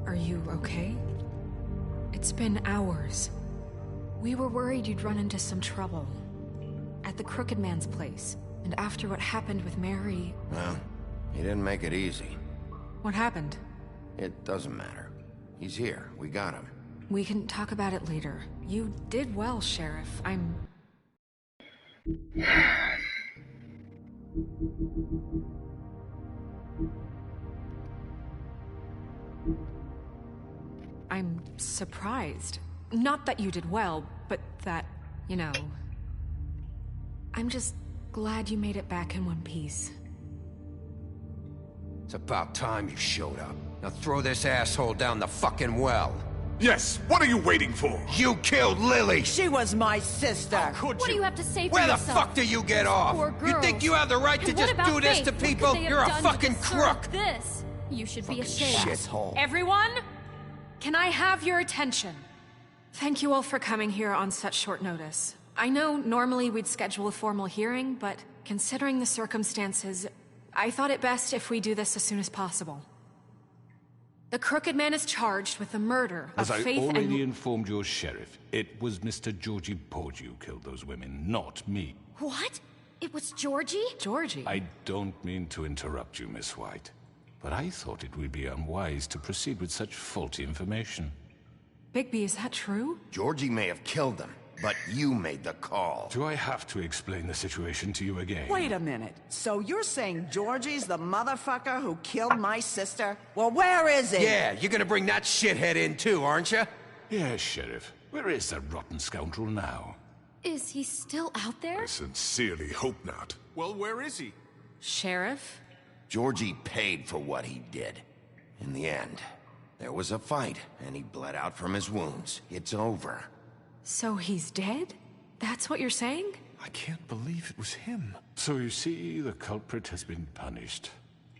Are you okay? It's been hours. We were worried you'd run into some trouble. At the Crooked Man's place. And after what happened with Mary... Well, he didn't make it easy. What happened? It doesn't matter. He's here. We got him. We can talk about it later. You did well, Sheriff. I'm surprised. Not that you did well, but that, you know... I'm just glad you made it back in one piece. It's about time you showed up. Now throw this asshole down the fucking well. Yes, what are you waiting for? You killed Lily! She was my sister! How could What you? do you have to say for Where the yourself? fuck do you get off? Poor You think girls. you have the right to And just what about do this Faith? to What could people? they have You're a done to fucking deserve crook! This. You should be ashamed. Shithole. Everyone, can I have your attention? Thank you all for coming here on such short notice. I know normally we'd schedule a formal hearing, but considering the circumstances, I thought it best if we do this as soon as possible. The Crooked Man is charged with the murder of As I Faith already and... informed your sheriff, it was Mr. Georgie Porgy who killed those women, not me. What? It was Georgie? Georgie? I don't mean to interrupt you, Miss White, but I thought it would be unwise to proceed with such faulty information. Bigby, is that true? Georgie may have killed them, but you made the call. Do I have to explain the situation to you again? Wait a minute. So you're saying Georgie's the motherfucker who killed my sister? Well, where is he? Yeah, you're gonna bring that shithead in too, aren't you? Yes, Sheriff. Where is that rotten scoundrel now? Is he still out there? I sincerely hope not. Well, where is he? Sheriff? Georgie paid for what he did. In the end, there was a fight, and he bled out from his wounds. It's over. So he's dead? That's what you're saying? I can't believe it was him. So you see, the culprit has been punished.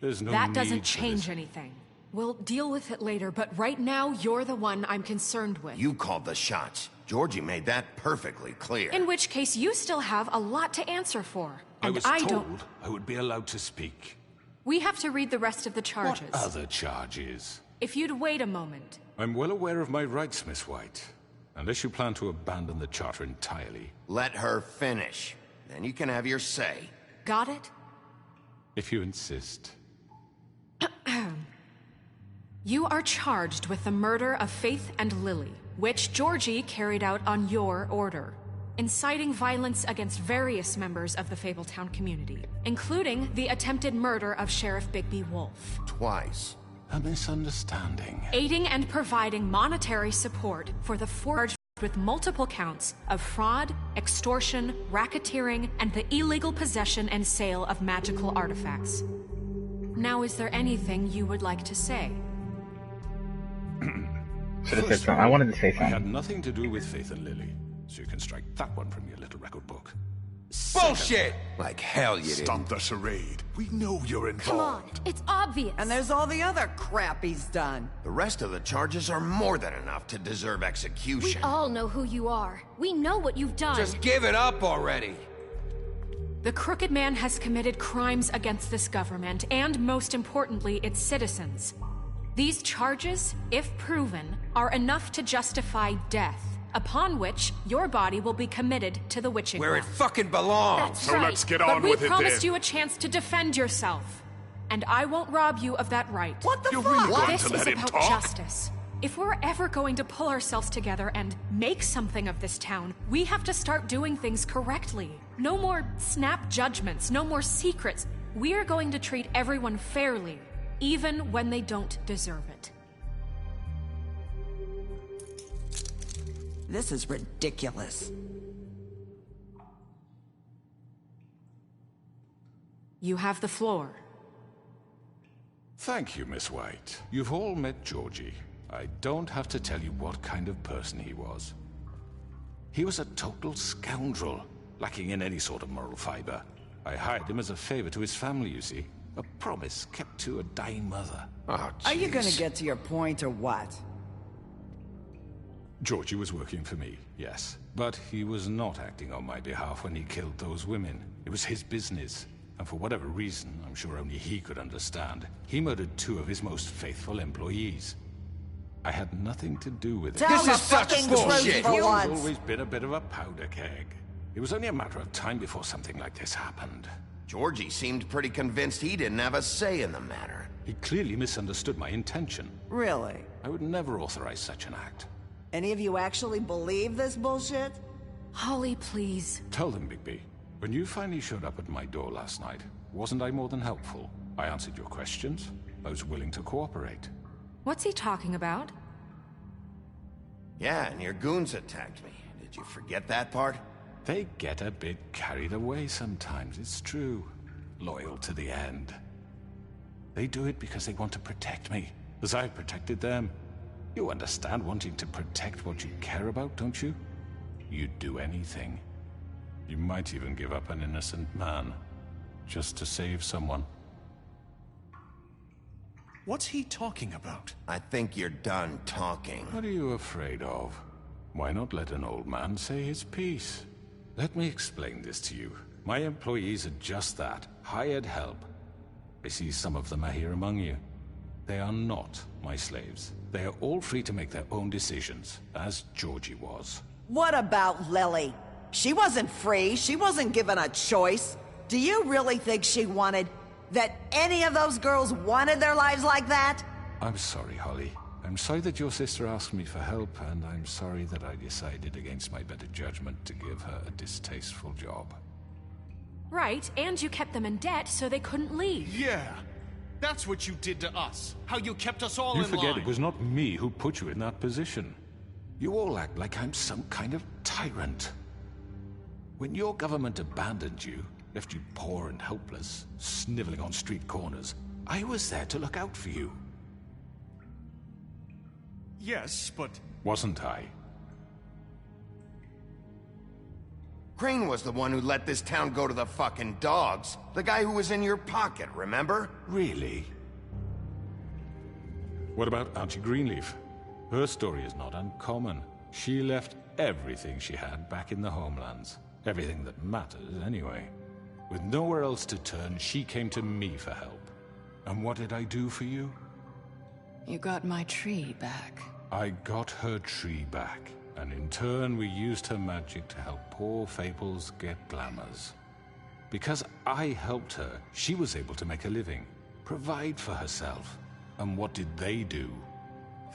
There's no That need doesn't for change this. anything. We'll deal with it later, but right now, you're the one I'm concerned with. You called the shots. Georgie made that perfectly clear. In which case, you still have a lot to answer for. I And was I told don't... I would be allowed to speak. We have to read the rest of the charges. What other charges? If you'd wait a moment. I'm well aware of my rights, Miss White. Unless you plan to abandon the charter entirely. Let her finish. Then you can have your say. Got it? If you insist. You are charged with the murder of Faith and Lily. which Georgie carried out on your order, inciting violence against various members of the Fabletown community, including the attempted murder of Sheriff Bigby Wolf. Twice. A misunderstanding. Aiding and providing monetary support for the forged with multiple counts of fraud, extortion, racketeering, and the illegal possession and sale of magical artifacts. Now, is there anything you would like to say? Should have said something. I wanted to say I something. had nothing to do with Faith and Lily, so you can strike that one from your little record book. Bullshit! Like hell you didn't. Stop the charade. We know you're involved. Come on, it's obvious. And there's all the other crap he's done. The rest of the charges are more than enough to deserve We execution. all know who you are. We know what you've done. Just give it up already. The Crooked Man has committed crimes against this government and, most importantly, its citizens. These charges, if proven, are enough to justify death, upon which your body will be committed to the witching Where it well. fucking belongs. That's So right. let's get But on we with it promised then. you a chance to defend yourself, and I won't rob you of that right. What the You're fuck? really going This to is let him about talk? justice. If we're ever going to pull ourselves together and make something of this town, we have to start doing things correctly. No more snap judgments, no more secrets. We are going to treat everyone fairly, even when they don't deserve it. This is ridiculous. You have the floor. Thank you, Miss White. You've all met Georgie. I don't have to tell you what kind of person he was. He was a total scoundrel, lacking in any sort of moral fiber. I hired him as a favor to his family, you see. A promise kept to a dying mother. Oh, Are you gonna jeez. get to your point or what? Georgie was working for me, yes. But he was not acting on my behalf when he killed those women. It was his business. And for whatever reason, I'm sure only he could understand, he murdered 2 of his most faithful employees. I had nothing to do with it. Tell This the is such fucking bullshit. truth for You've once. always been a bit of a powder keg. It was only a matter of time before something like this happened. Georgie seemed pretty convinced he didn't have a say in the matter. He clearly misunderstood my intention. Really? I would never authorize such an act. Any of you actually believe this bullshit? Holly, please. Tell them, Bigby. When you finally showed up at my door last night, wasn't I more than helpful? I answered your questions. I was willing to cooperate. What's he talking about? Yeah, and your goons attacked me. Did you forget that part? They get a bit carried away sometimes, it's true. Loyal to the end. They do it because they want to protect me, as I've protected them. You understand wanting to protect what you care about, don't you? You'd do anything. You might even give up an innocent man, just to save someone. What's he talking about? I think you're done talking. What are you afraid of? Why not let an old man say his piece? Let me explain this to you. My employees are just that, hired help. I see some of them are here among you. They are not my slaves. They are all free to make their own decisions, as Georgie was. What about Lily? She wasn't free. She wasn't given a choice. Do you really think she wanted... that any of those girls wanted their lives like that? I'm sorry, Holly. I'm sorry that your sister asked me for help, and I'm sorry that I decided against my better judgment to give her a distasteful job. Right, and you kept them in debt so they couldn't leave. Yeah, that's what you did to us. How you kept us all You in forget line. it was not me who put you in that position. You all act like I'm some kind of tyrant. When your government abandoned you, left you poor and helpless, sniveling on street corners, I was there to look out for you. Yes, but... Wasn't I? Crane was the one who let this town go to the fucking dogs. The guy who was in your pocket, remember? Really? What about Auntie Greenleaf? Her story is not uncommon. She left everything she had back in the homelands. Everything that matters, anyway. With nowhere else to turn, she came to me for help. And what did I do for you? You got my tree back. I got her tree back, and in turn we used her magic to help poor Fables get glamours. Because I helped her, she was able to make a living, provide for herself. And what did they do?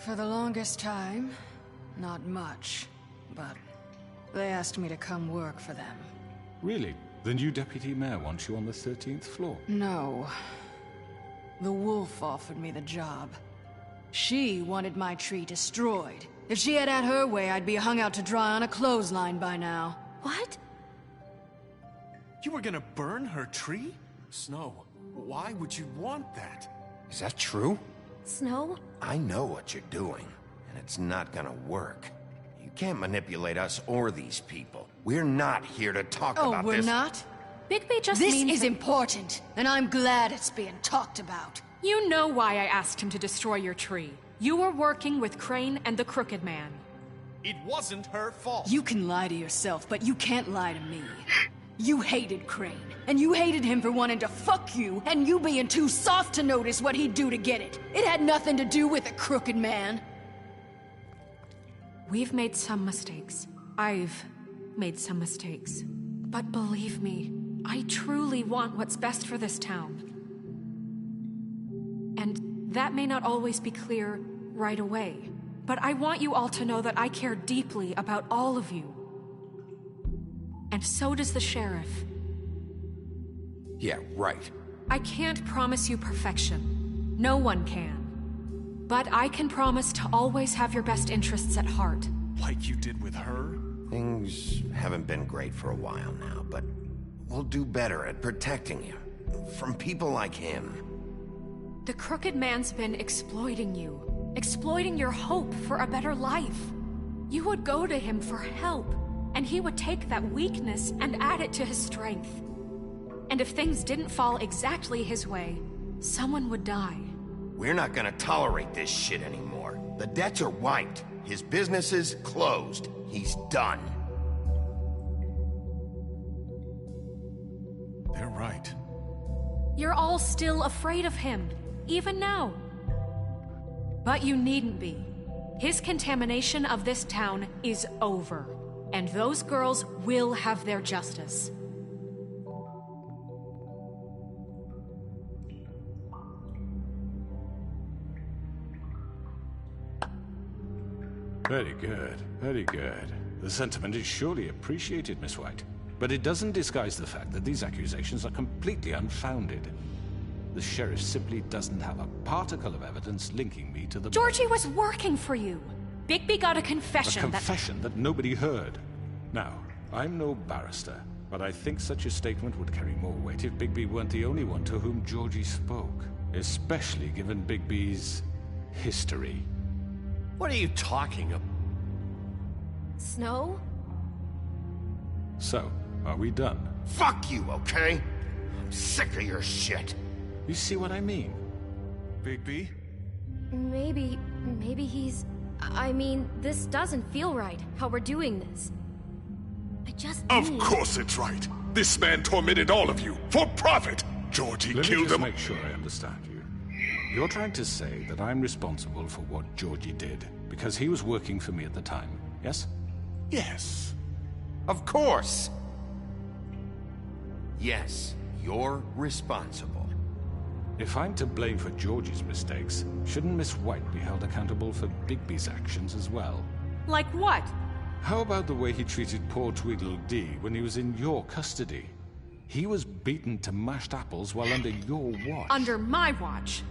For the longest time, Not much, but they asked me to come work for them. Really? The new deputy mayor wants you on the 13th floor? No. The wolf offered me the job. She wanted my tree destroyed. If she had her way, I'd be hung out to dry on a clothesline by now. What? You were gonna burn her tree? Snow, why would you want that? Is that true? Snow? I know what you're doing, and it's not gonna work. You can't manipulate us or these people. We're not here to talk about this. Oh, we're not? Bigby just This means is that- important, and I'm glad it's being talked about. You know why I asked him to destroy your tree. You were working with Crane and the Crooked Man. It wasn't her fault. You can lie to yourself, but you can't lie to me. You hated Crane, and you hated him for wanting to fuck you, and you being too soft to notice what he'd do to get it. It had nothing to do with the Crooked Man. We've made some mistakes. I've made some mistakes. But believe me, I truly want what's best for this town. And that may not always be clear right away. But I want you all to know that I care deeply about all of you. And so does the sheriff. Yeah, right. I can't promise you perfection. No one can. But I can promise to always have your best interests at heart. Like you did with her? Things haven't been great for a while now, but we'll do better at protecting you. From people like him. The Crooked Man's been exploiting you. Exploiting your hope for a better life. You would go to him for help, and he would take that weakness and add it to his strength. And if things didn't fall exactly his way, someone would die. We're not gonna tolerate this shit anymore. The debts are wiped. His business is closed. He's done. They're right. You're all still afraid of him, even now. But you needn't be. His contamination of this town is over, and those girls will have their justice. Very good, very good. The sentiment is surely appreciated, Miss White. But it doesn't disguise the fact that these accusations are completely unfounded. The sheriff simply doesn't have a particle of evidence linking me to the... Georgie was working for you. Bigby got a confession A confession that nobody heard. Now, I'm no barrister, but I think such a statement would carry more weight if Bigby weren't the only one to whom Georgie spoke. Especially given Bigby's history. What are you talking about? Snow? So, are we done? Fuck you, okay? I'm sick of your shit. You see what I mean? Bigby? Maybe he's... I mean, this doesn't feel right, how we're doing this. I just Of need... course it's right. This man tormented all of you, for profit. Georgie Let me killed just them. make sure I understand you. You're trying to say that I'm responsible for what Georgie did, because he was working for me at the time, yes? Yes. Of course. Yes, you're responsible. If I'm to blame for Georgie's mistakes, shouldn't Miss White be held accountable for Bigby's actions as well? Like what? How about the way he treated poor Tweedledee when he was in your custody? He was beaten to mashed apples while under your watch. Under my watch.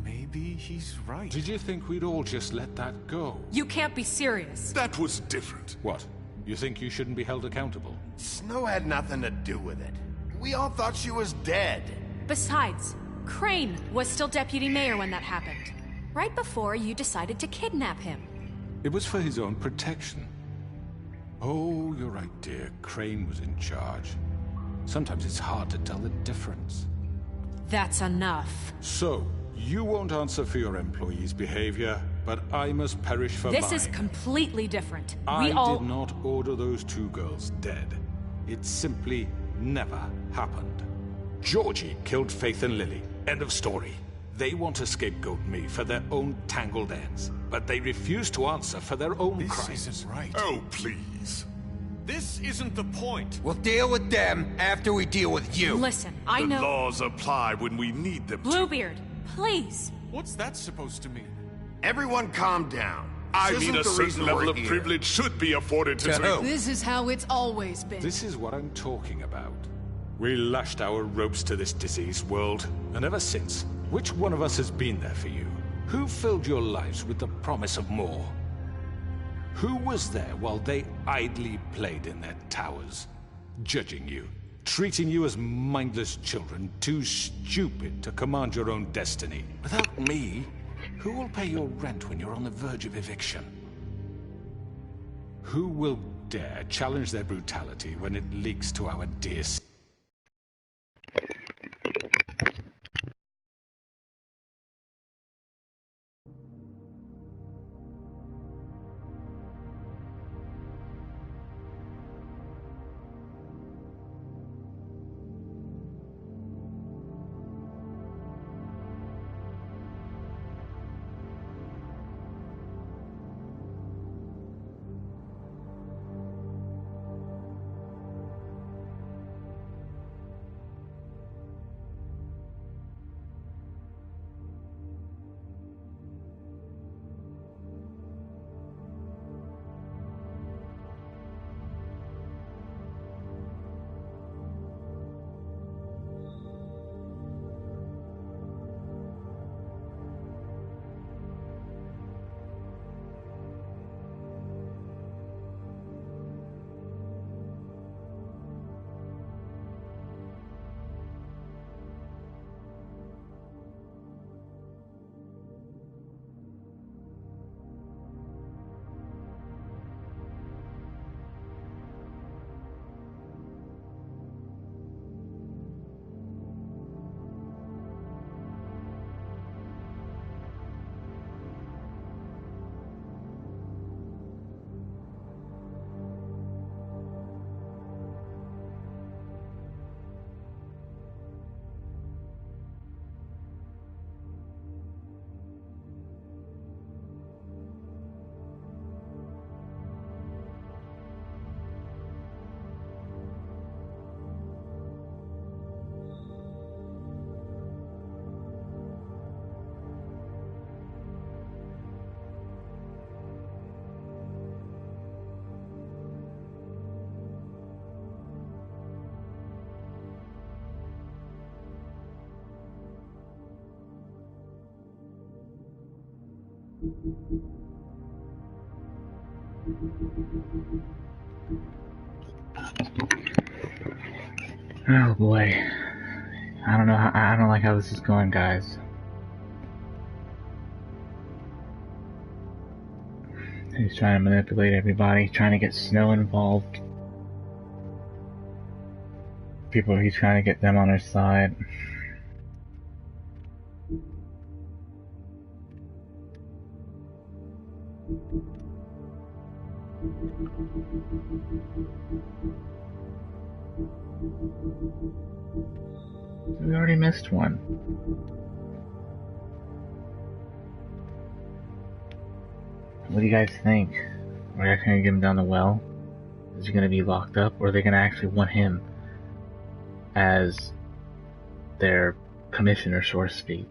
Maybe he's right. Did you think we'd all just let that go? You can't be serious. That was different. What? You think you shouldn't be held accountable? Snow had nothing to do with it. We all thought she was dead. Besides, Crane was still deputy mayor when that happened. Right before you decided to kidnap him. It was for his own protection. Oh, you're right, dear. Crane was in charge. Sometimes it's hard to tell the difference. That's enough. So, you won't answer for your employees' behavior, but I must perish for mine. This is completely different. I We all... did not order those two girls dead. It simply never happened. Georgie killed Faith and Lily. End of story. They want to scapegoat me for their own tangled ends, but they refuse to answer for their own crimes. This isn't right. Oh, please. This isn't the point. We'll deal with them after we deal with you. Listen, I The know... laws apply when we need them to. Bluebeard, please. What's that supposed to mean? Everyone calm down. I This mean, a isn't the certain reason level we're of here. privilege should be afforded to... This is how it's always been. This is what I'm talking about. We lashed our ropes to this diseased world, and ever since, which one of us has been there for you? Who filled your lives with the promise of more? Who was there while they idly played in their towers, judging you, treating you as mindless children, too stupid to command your own destiny? Without me, who will pay your rent when you're on the verge of eviction? Who will dare challenge their brutality when it leaks to our dear... Oh boy. I don't know how, I don't like how this is going, guys. He's trying to manipulate everybody, trying to get Snow involved. He's trying to get them on his side. We already missed one. What do you guys think? Are they going to get him down the well? Is he going to be locked up? Or are they going to actually want him as their commissioner, so to speak?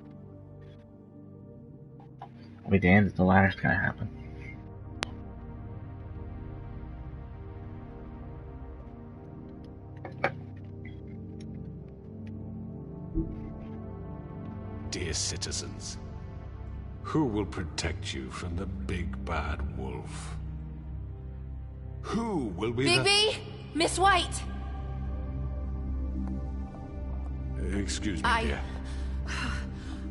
I'll be damned if the latter's going to happen. Dear citizens, who will protect you from the big bad wolf? Who will be Bigby! Miss White! Excuse me, dear.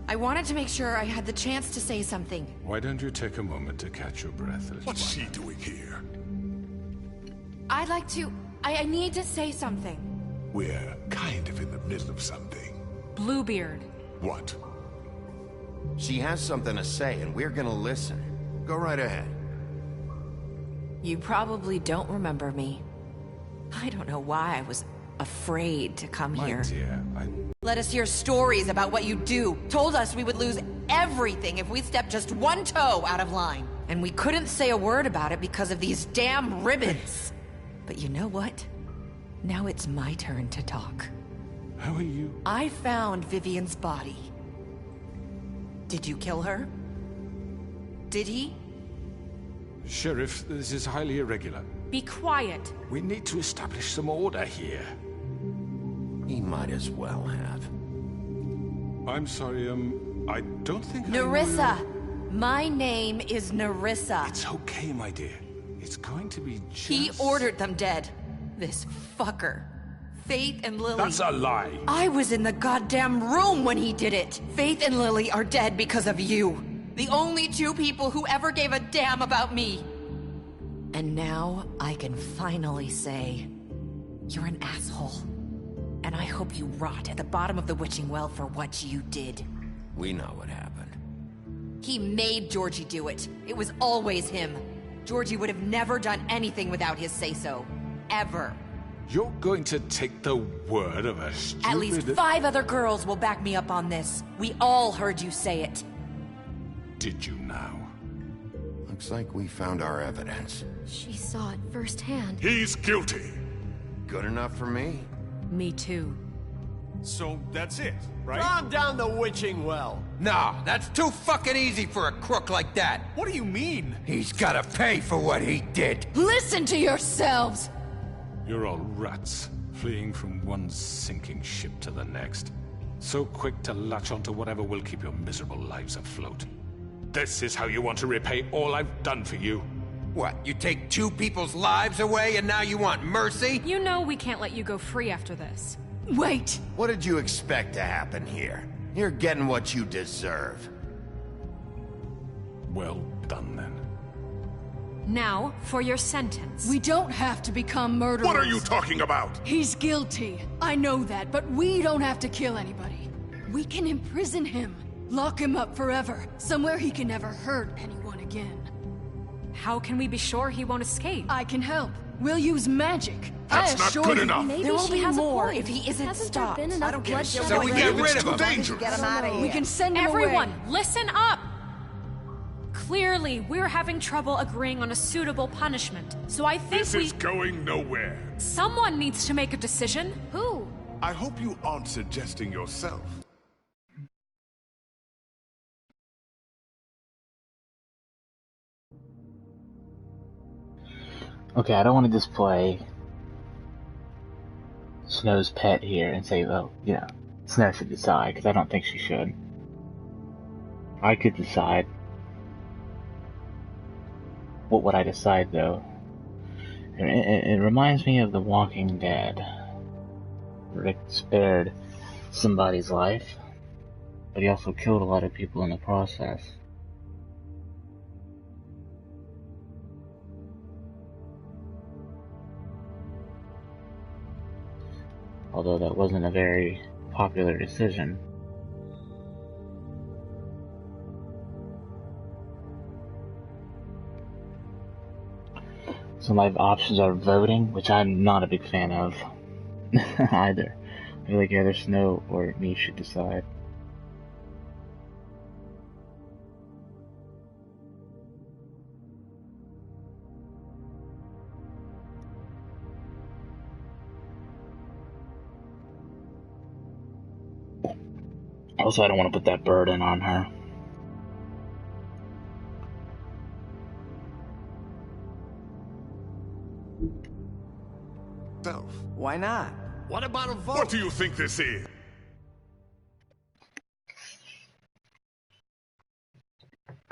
I wanted to make sure I had the chance to say something. Why don't you take a moment to catch your breath? What's she doing here? I'd like to... I need to say something. We're kind of in the middle of something. Bluebeard. What? She has something to say, and we're gonna listen. Go right ahead. You probably don't remember me. I don't know why I was afraid to come here. Dear, Let us hear stories about what you do. Told us we would lose everything if we stepped just one toe out of line. And we couldn't say a word about it because of these damn ribbons. But you know what? Now it's my turn to talk. How are you? I found Vivian's body. Did you kill her? Did he? Sheriff, this is highly irregular. Be quiet. We need to establish some order here. He might as well have. I'm sorry, I don't think Nerissa! My name is Nerissa. It's okay, my dear. It's going to be just... He ordered them dead. This fucker. Faith and Lily... That's a lie. I was in the goddamn room when he did it. Faith and Lily are dead because of you. The only two people who ever gave a damn about me. And now I can finally say, you're an asshole. And I hope you rot at the bottom of the witching well for what you did. We know what happened. He made Georgie do it. It was always him. Georgie would have never done anything without his say-so. Ever. You're going to take the word of a stupid... At least 5 other girls will back me up on this. We all heard you say it. Did you now? Looks like we found our evidence. She saw it firsthand. He's guilty. Good enough for me. Me too. So that's it, right? Calm down the witching well. No, that's too fucking easy for a crook like that. What do you mean? He's gotta pay for what he did. Listen to yourselves! You're all rats, fleeing from one sinking ship to the next. So quick to latch onto whatever will keep your miserable lives afloat. This is how you want to repay all I've done for you? What, you take 2 people's lives away and now you want mercy? You know we can't let you go free after this. Wait! What did you expect to happen here? You're getting what you deserve. Well done, then. Now, for your sentence. We don't have to become murderers. What are you talking about? He's guilty. I know that, but we don't have to kill anybody. We can imprison him. Lock him up forever. Somewhere he can never hurt anyone again. How can we be sure he won't escape? I can help. We'll use magic. That's not good enough. Maybe there will she be has more a point. if he isn't Hasn't stopped. There been enough bloodshed? So we get rid of him. Dangerous. Get him out of here. We can send him Everyone, away. listen up! Clearly, we're having trouble agreeing on a suitable punishment, so I think This is going nowhere. someone needs to make a decision. Who? I hope you aren't suggesting yourself. Okay, I don't want to display Snow's pet here and say, well, you know, Snow should decide, because I don't think she should. I could decide. What would I decide, though? It reminds me of The Walking Dead. Rick spared somebody's life, but he also killed a lot of people in the process. Although that wasn't a very popular decision. So my options are voting, which I'm not a big fan of either. I feel like either Snow or me should decide. Also, I don't want to put that burden on her. Why not? What about a vote? What do you think this is?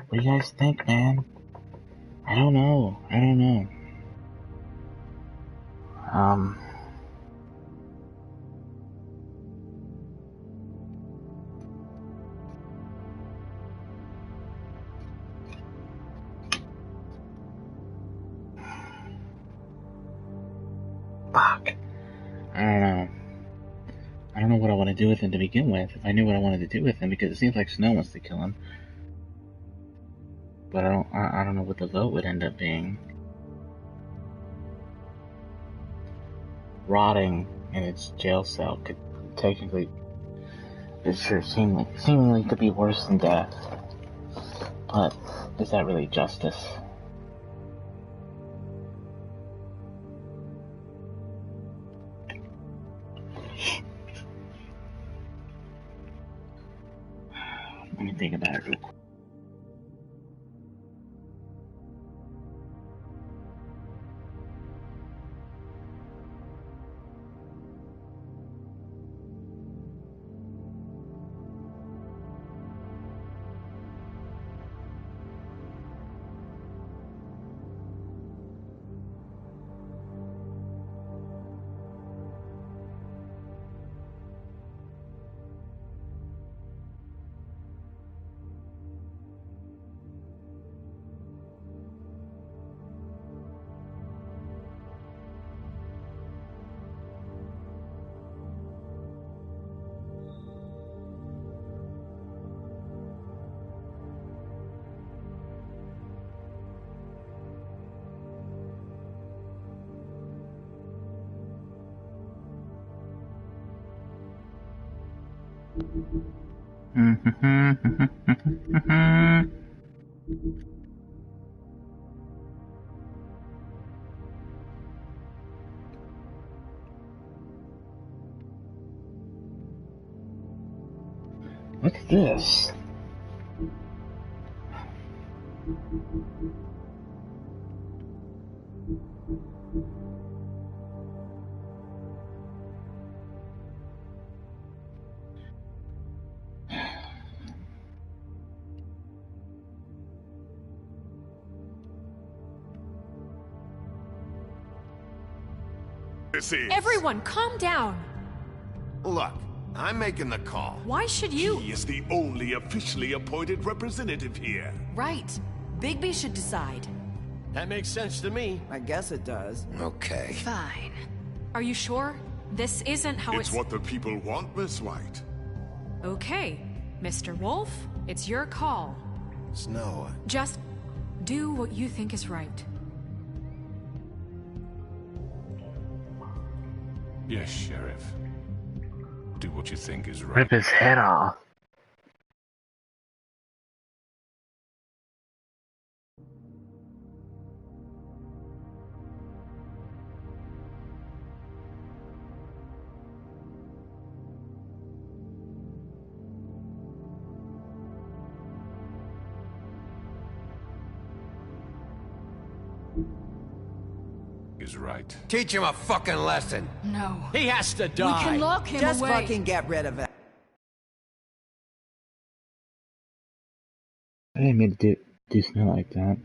What do you guys think, man? I don't know. Fuck. I don't know what I want to do with him to begin with. If I knew what I wanted to do with him, because it seems like Snow wants to kill him. But I don't know what the vote would end up being. Rotting in its jail cell could technically, it sure seemingly could be worse than death. But is that really justice? Let me think about it real quick. What's this? Everyone, calm down. Look, I'm making the call. Why should you? He is the only officially appointed representative here. Right. Bigby should decide. That makes sense to me. I guess it does. Okay. Fine. Are you sure? This isn't how It's what the people want, Miss White. Okay. Mr. Wolf, it's your call. Snow. Just do what you think is right. Yes, Sheriff. Do what you think is right. Rip his head off. Is right. Teach him a fucking lesson. No. He has to die. We can lock him Just away. fucking get rid of it. I didn't mean to do something like that.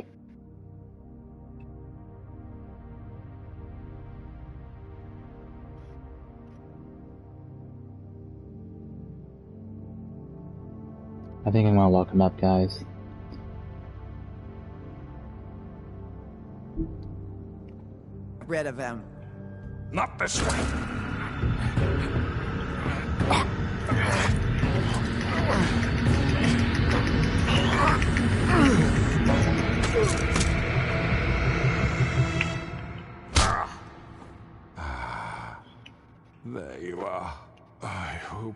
I think I'm gonna lock him up, guys. Rid of him. Not this way. There you are. I hope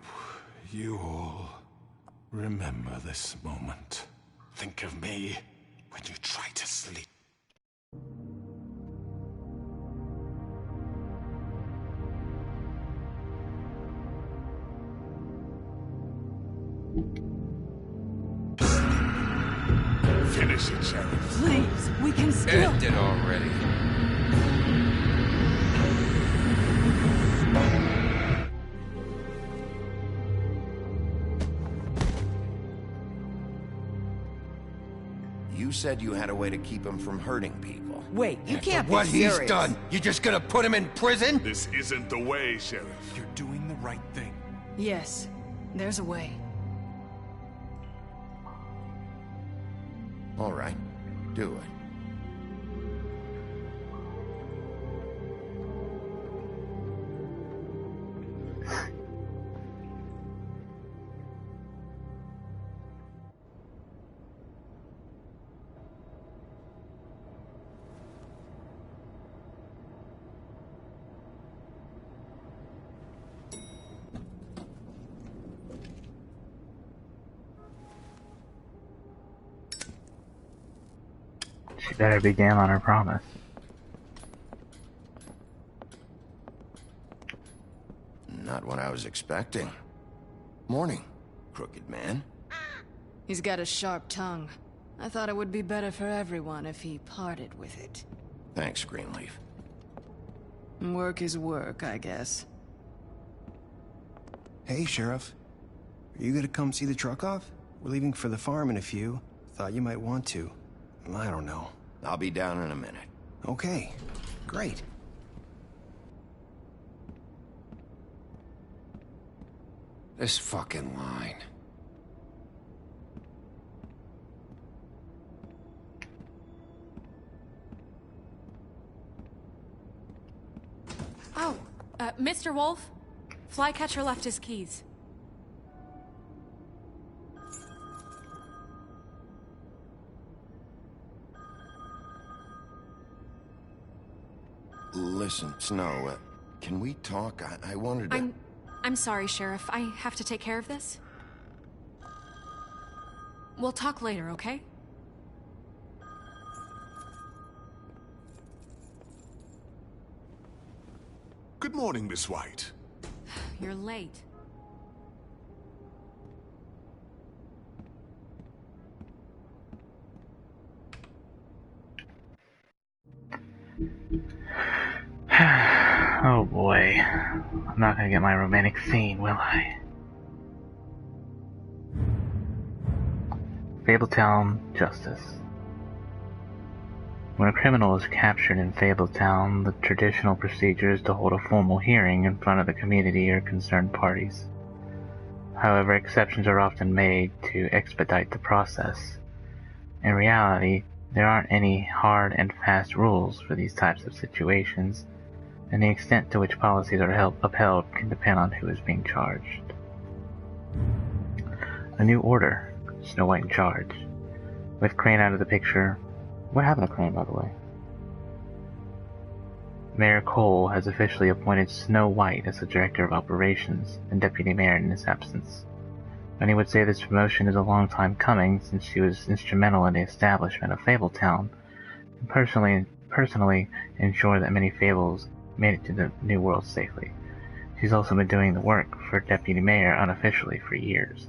you all remember this moment. Think of me when you try to sleep. Finish it, Sheriff. Please, we can still... End it already. You said you had a way to keep him from hurting people. Wait, you can't be What serious. he's done, you just gonna put him in prison? This isn't the way, Sheriff. You're doing the right thing. Yes, there's a way. All right, do it. She better be damn on her promise. Not what I was expecting. Morning, crooked man. He's got a sharp tongue. I thought it would be better for everyone if he parted with it. Thanks, Greenleaf. Work is work, I guess. Hey, Sheriff. Are you gonna come see the truck off? We're leaving for the farm in a few. Thought you might want to. I don't know. I'll be down in a minute. Okay, great. This fucking line. Oh, Mr. Wolf? Flycatcher left his keys. Listen, Snow, can we talk? I wanted to... I'm sorry, Sheriff. I have to take care of this. We'll talk later, okay? Good morning, Miss White. You're late. Oh boy. I'm not gonna get my romantic scene, will I? Fabletown Justice. When a criminal is captured in Fabletown, the traditional procedure is to hold a formal hearing in front of the community or concerned parties. However, exceptions are often made to expedite the process. In reality, there aren't any hard and fast rules for these types of situations, and the extent to which policies are upheld can depend on who is being charged. A new order. Snow White in charge. With Crane out of the picture. What happened to Crane, by the way? Mayor Cole has officially appointed Snow White as the Director of Operations and Deputy Mayor in his absence. Many would say this promotion is a long time coming, since she was instrumental in the establishment of Fabletown, and personally ensured that many Fables made it to the New World safely. She's also been doing the work for Deputy Mayor unofficially for years.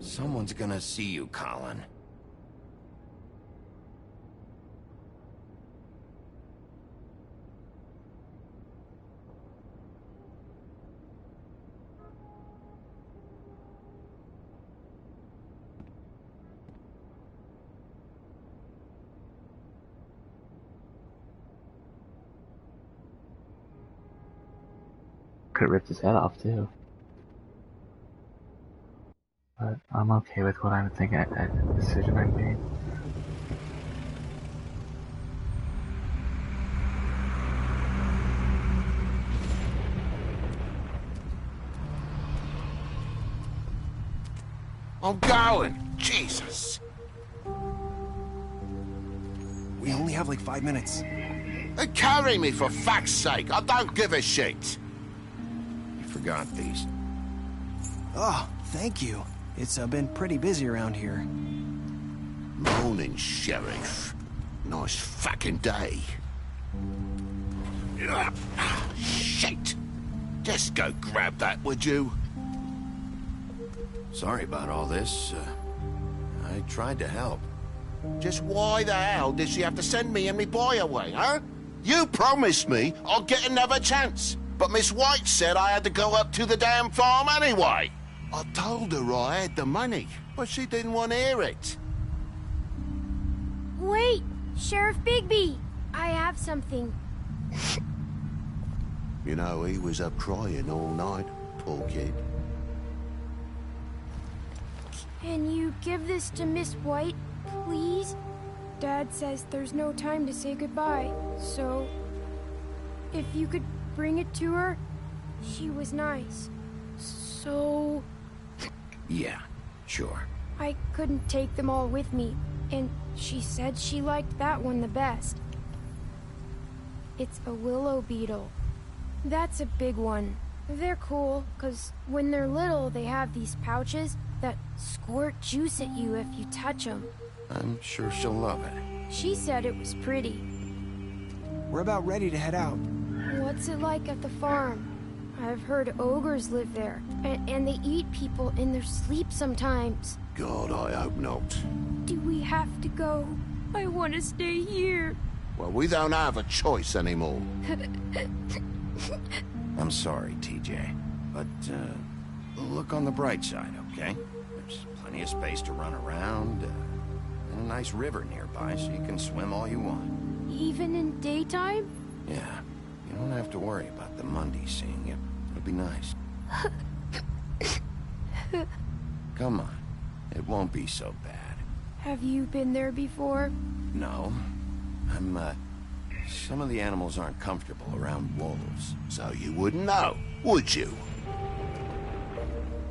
Someone's gonna see you, Colin. Could rip his head off too. But I'm okay with what I'm thinking at that decision I made. I'm going! Jesus! We only have like 5 minutes. Carry me for fuck's sake! I don't give a shit! You forgot these. Oh, thank you. It's been pretty busy around here. Morning, Sheriff. Nice fucking day. Shit! Just go grab that, would you? Sorry about all this. I tried to help. Just why the hell did she have to send me and me boy away, huh? You promised me I'd get another chance, but Miss White said I had to go up to the damn farm anyway. I told her I had the money, but she didn't want to hear it. Wait, Sheriff Bigby, I have something. You know, he was up crying all night, poor kid. Can you give this to Miss White, please? Dad says there's no time to say goodbye, so if you could bring it to her, she was nice. So... Yeah, sure. I couldn't take them all with me, and she said she liked that one the best. It's a willow beetle. That's a big one. They're cool, 'cause when they're little, they have these pouches that squirt juice at you if you touch them. I'm sure she'll love it. She said it was pretty. We're about ready to head out. What's it like at the farm? I've heard ogres live there, and they eat people in their sleep sometimes. God, I hope not. Do we have to go? I want to stay here. Well, we don't have a choice anymore. I'm sorry, TJ, but look on the bright side, okay? There's plenty of space to run around, and a nice river nearby, so you can swim all you want. Even in daytime? Yeah, you don't have to worry about the Mundy seeing you. It'll be nice. Come on, it won't be so bad. Have you been there before? No, some of the animals aren't comfortable around wolves, so you wouldn't know, would you?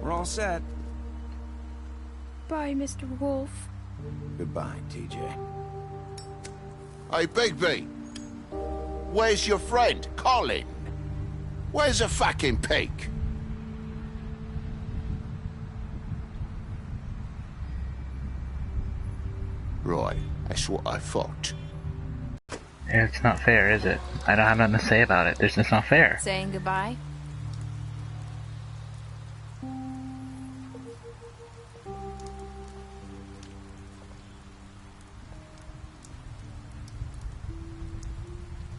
We're all set. Bye, Mr. Wolf. Goodbye, TJ. Hey, Bigby. Where's your friend, Colin? Where's the fucking pig? Right, that's what I thought. It's not fair, is it? I don't have nothing to say about it. It's not fair. Saying goodbye?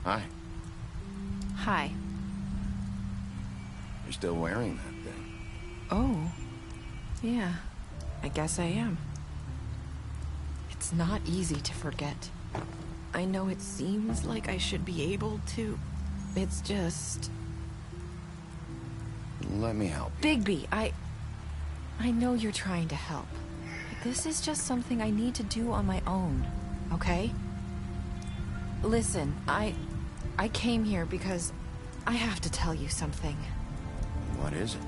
Hi. Hi. You're still wearing that thing. Oh. Yeah. I guess I am. It's not easy to forget. I know it seems like I should be able to. It's just... Let me help. Bigby, I know you're trying to help. But this is just something I need to do on my own, okay? Listen, I came here because I have to tell you something. What is it?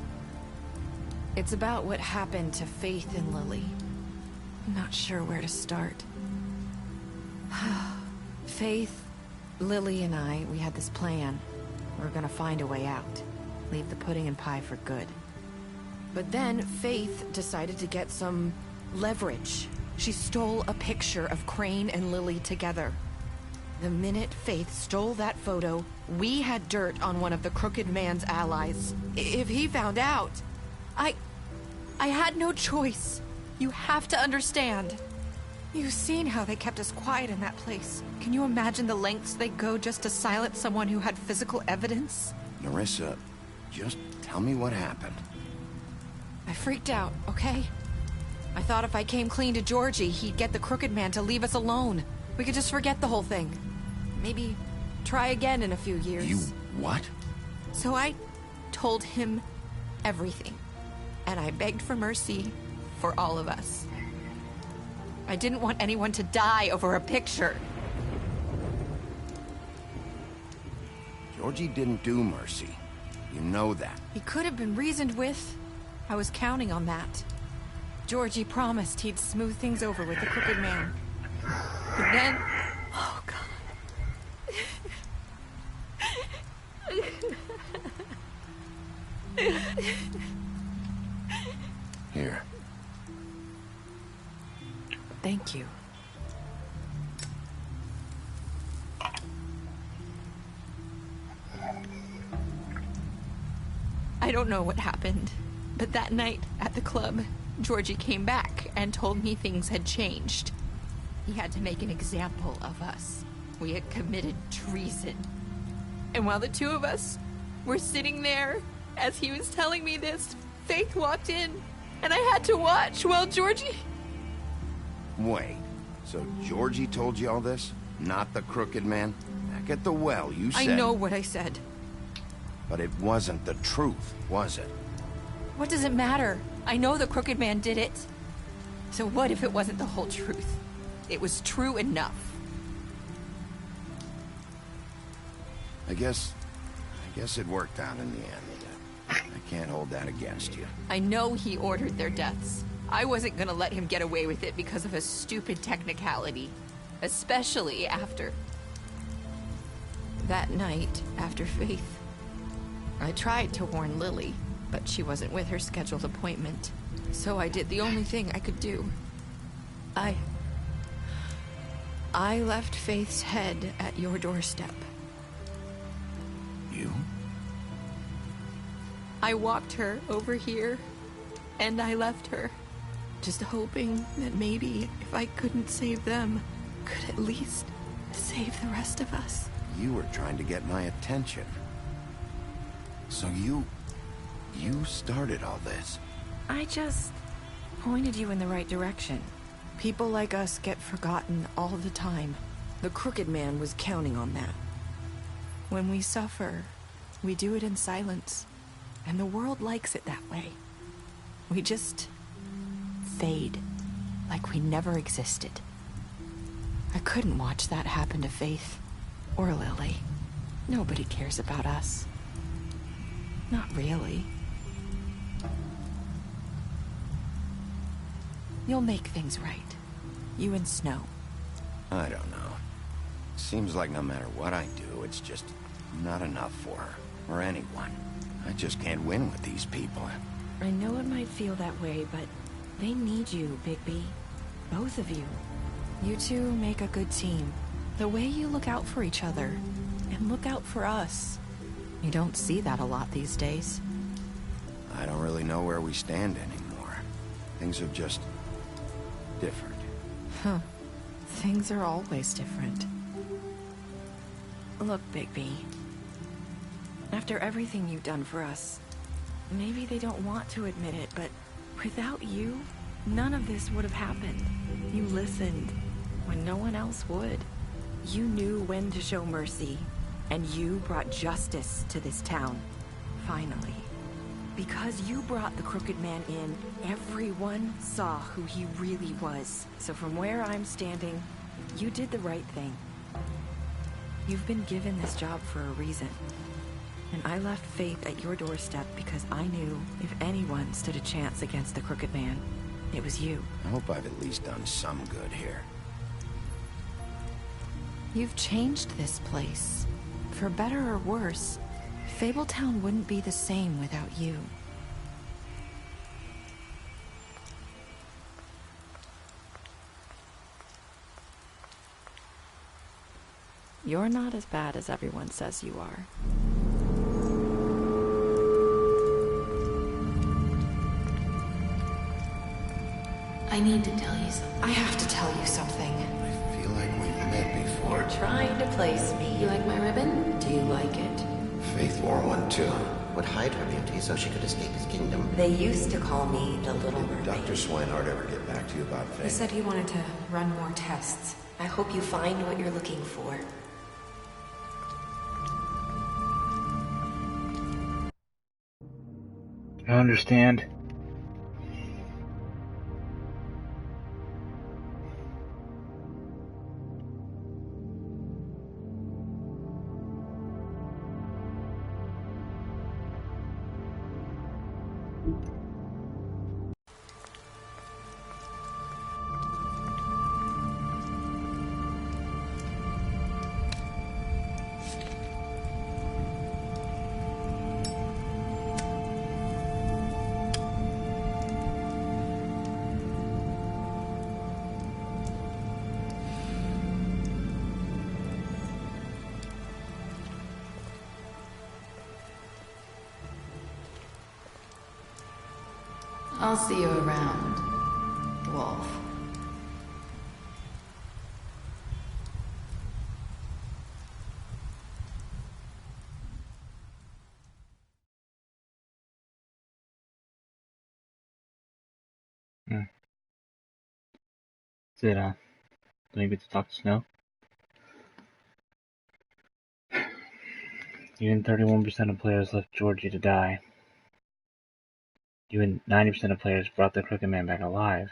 It's about what happened to Faith and Lily. I'm not sure where to start. Faith, Lily, and I, we had this plan. We were gonna find a way out. Leave the pudding and pie for good. But then Faith decided to get some leverage. She stole a picture of Crane and Lily together. The minute Faith stole that photo, we had dirt on one of the Crooked Man's allies. If he found out, I had no choice. You have to understand. You've seen how they kept us quiet in that place. Can you imagine the lengths they go just to silence someone who had physical evidence? Nerissa, just tell me what happened. I freaked out, okay? I thought if I came clean to Georgie, he'd get the Crooked Man to leave us alone. We could just forget the whole thing. Maybe try again in a few years. You what? So I told him everything. And I begged for mercy for all of us. I didn't want anyone to die over a picture. Georgie didn't do mercy. You know that. He could have been reasoned with. I was counting on that. Georgie promised he'd smooth things over with the Crooked Man. But then... Oh, God. Here. Thank you. I don't know what happened, but that night at the club, Georgie came back and told me things had changed. He had to make an example of us. We had committed treason. And while the two of us were sitting there, as he was telling me this, Faith walked in, and I had to watch while Georgie... Wait, so Georgie told you all this? Not the Crooked Man? Back at the well, you said... I know what I said. But it wasn't the truth, was it? What does it matter? I know the Crooked Man did it. So what if it wasn't the whole truth? It was true enough. I guess it worked out in the end. I can't hold that against you. I know he ordered their deaths. I wasn't gonna let him get away with it because of a stupid technicality. Especially after... that night, after Faith. I tried to warn Lily, but she wasn't with her scheduled appointment. So I did the only thing I could do. I left Faith's head at your doorstep. You? I walked her over here, and I left her. Just hoping that maybe, if I couldn't save them, could at least save the rest of us. You were trying to get my attention. So you started all this. I just pointed you in the right direction. People like us get forgotten all the time. The Crooked Man was counting on that. When we suffer, we do it in silence. And the world likes it that way. We just fade, like we never existed. I couldn't watch that happen to Faith or Lily. Nobody cares about us. Not really. You'll make things right. You and Snow. I don't know. Seems like no matter what I do, it's just not enough for her, or anyone. I just can't win with these people. I know it might feel that way, but they need you, Bigby. Both of you. You two make a good team. The way you look out for each other, and look out for us. You don't see that a lot these days. I don't really know where we stand anymore. Things are just different. Huh. Things are always different. Look, Bigby. After everything you've done for us, maybe they don't want to admit it, but without you, none of this would have happened. You listened when no one else would. You knew when to show mercy, and you brought justice to this town. Finally. Because you brought the Crooked Man in, everyone saw who he really was. So from where I'm standing, you did the right thing. You've been given this job for a reason. And I left Faith at your doorstep because I knew if anyone stood a chance against the Crooked Man, it was you. I hope I've at least done some good here. You've changed this place. For better or worse, Fabletown wouldn't be the same without you. You're not as bad as everyone says you are. I need to tell you something. I have to tell you something. I feel like we've met before. You're trying to place me. You like my ribbon? Do you like it? Faith wore one too. Would hide her beauty so she could escape his kingdom. They used to call me the Little Mermaid. Did Dr. Swinehart ever get back to you about Faith? He said he wanted to run more tests. I hope you find what you're looking for. I understand. I'll see you around, Wolf. Is it, do I get to talk to Snow? Even 31% of players left Georgie to die. Even 90% of players brought the Crooked Man back alive.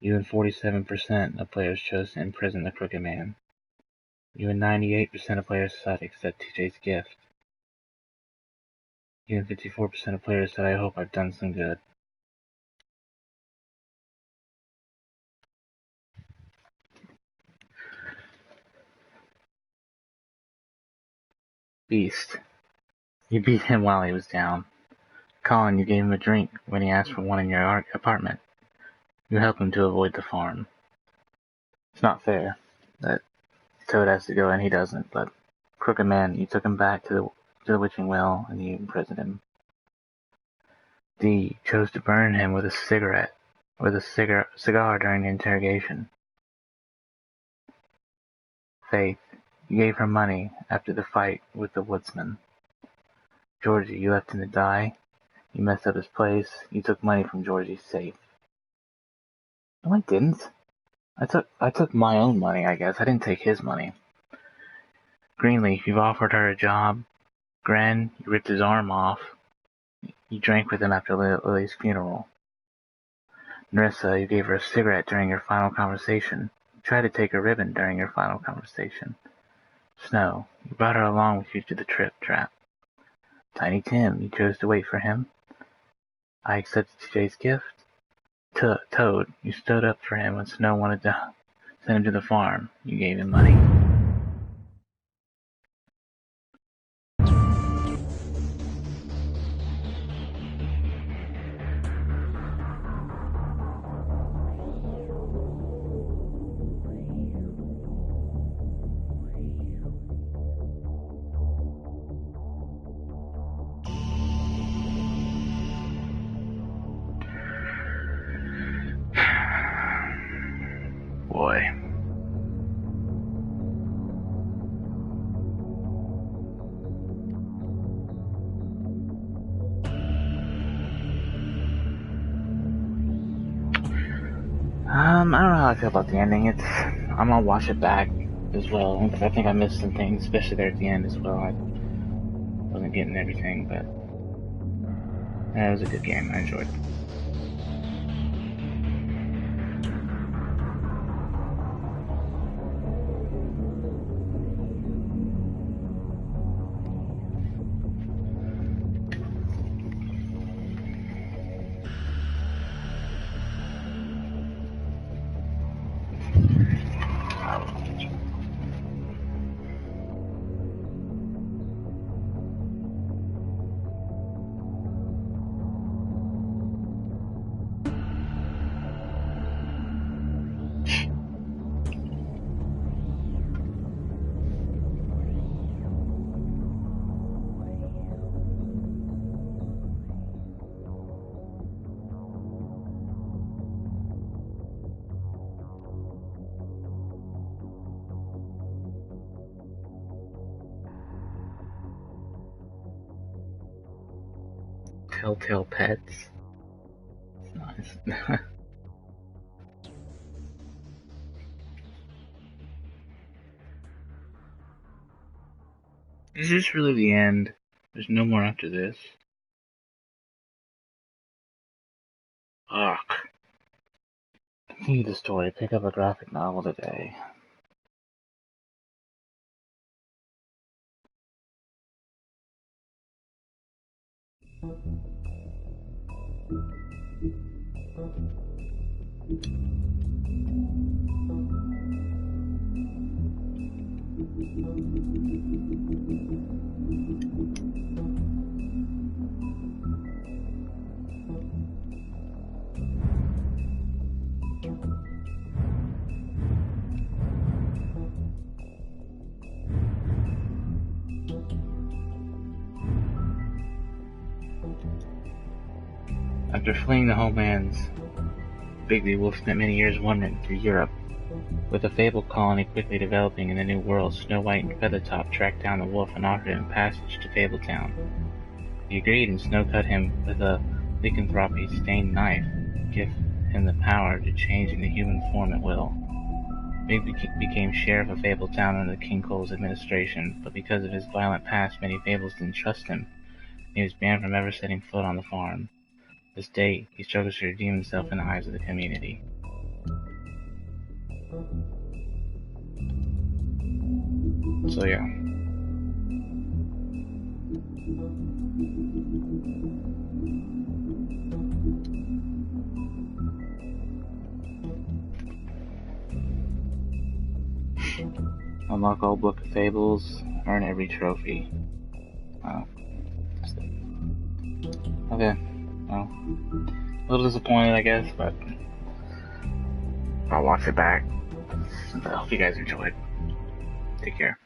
Even 47% of players chose to imprison the Crooked Man. Even 98% of players said accept TJ's gift. Even 54% of players said I hope I've done some good. Beast. You beat him while he was down. Colin, you gave him a drink when he asked for one in your apartment. You helped him to avoid the farm. It's not fair that Toad has to go and he doesn't, but Crooked Man, you took him back to the Witching Well and you imprisoned him. D chose to burn him with a cigar during the interrogation. Faith, you gave her money after the fight with the woodsman. Georgie, you left him to die. You messed up his place. You took money from Georgie's safe. No, I didn't. I took my own money, I guess. I didn't take his money. Greenleaf, you've offered her a job. Gren, you ripped his arm off. You drank with him after Lily's funeral. Nerissa, you gave her a cigarette during your final conversation. You tried to take a ribbon during your final conversation. Snow, you brought her along with you to the trap. Tiny Tim, you chose to wait for him. I accepted TJ's gift. Toad, you stood up for him when Snow sent him to the farm. You gave him money. Boy. I don't know how I feel about the ending. I'm gonna watch it back as well, because I think I missed some things, especially there at the end as well. I wasn't getting everything, but it was a good game. I enjoyed it. Telltale Pets. It's nice. Is this really the end? There's no more after this. Fuck. Continue the story. Pick up a graphic novel today. After fleeing the homelands, Bigby Wolf spent many years wandering through Europe. With a fabled colony quickly developing in the New World, Snow White and Feathertop tracked down the wolf and offered him passage to Fabletown. He agreed, and Snow cut him with a lycanthropy-stained knife, give him the power to change into human form at will. Bigby became sheriff of Fabletown under King Cole's administration, but because of his violent past, many Fables didn't trust him, and he was banned from ever setting foot on the farm. To this day, he struggles to redeem himself in the eyes of the community. So yeah. Unlock all Book of Fables, earn every trophy. Oh. Okay. Well, a little disappointed, I guess, but I'll watch it back. I hope you guys enjoyed. Take care.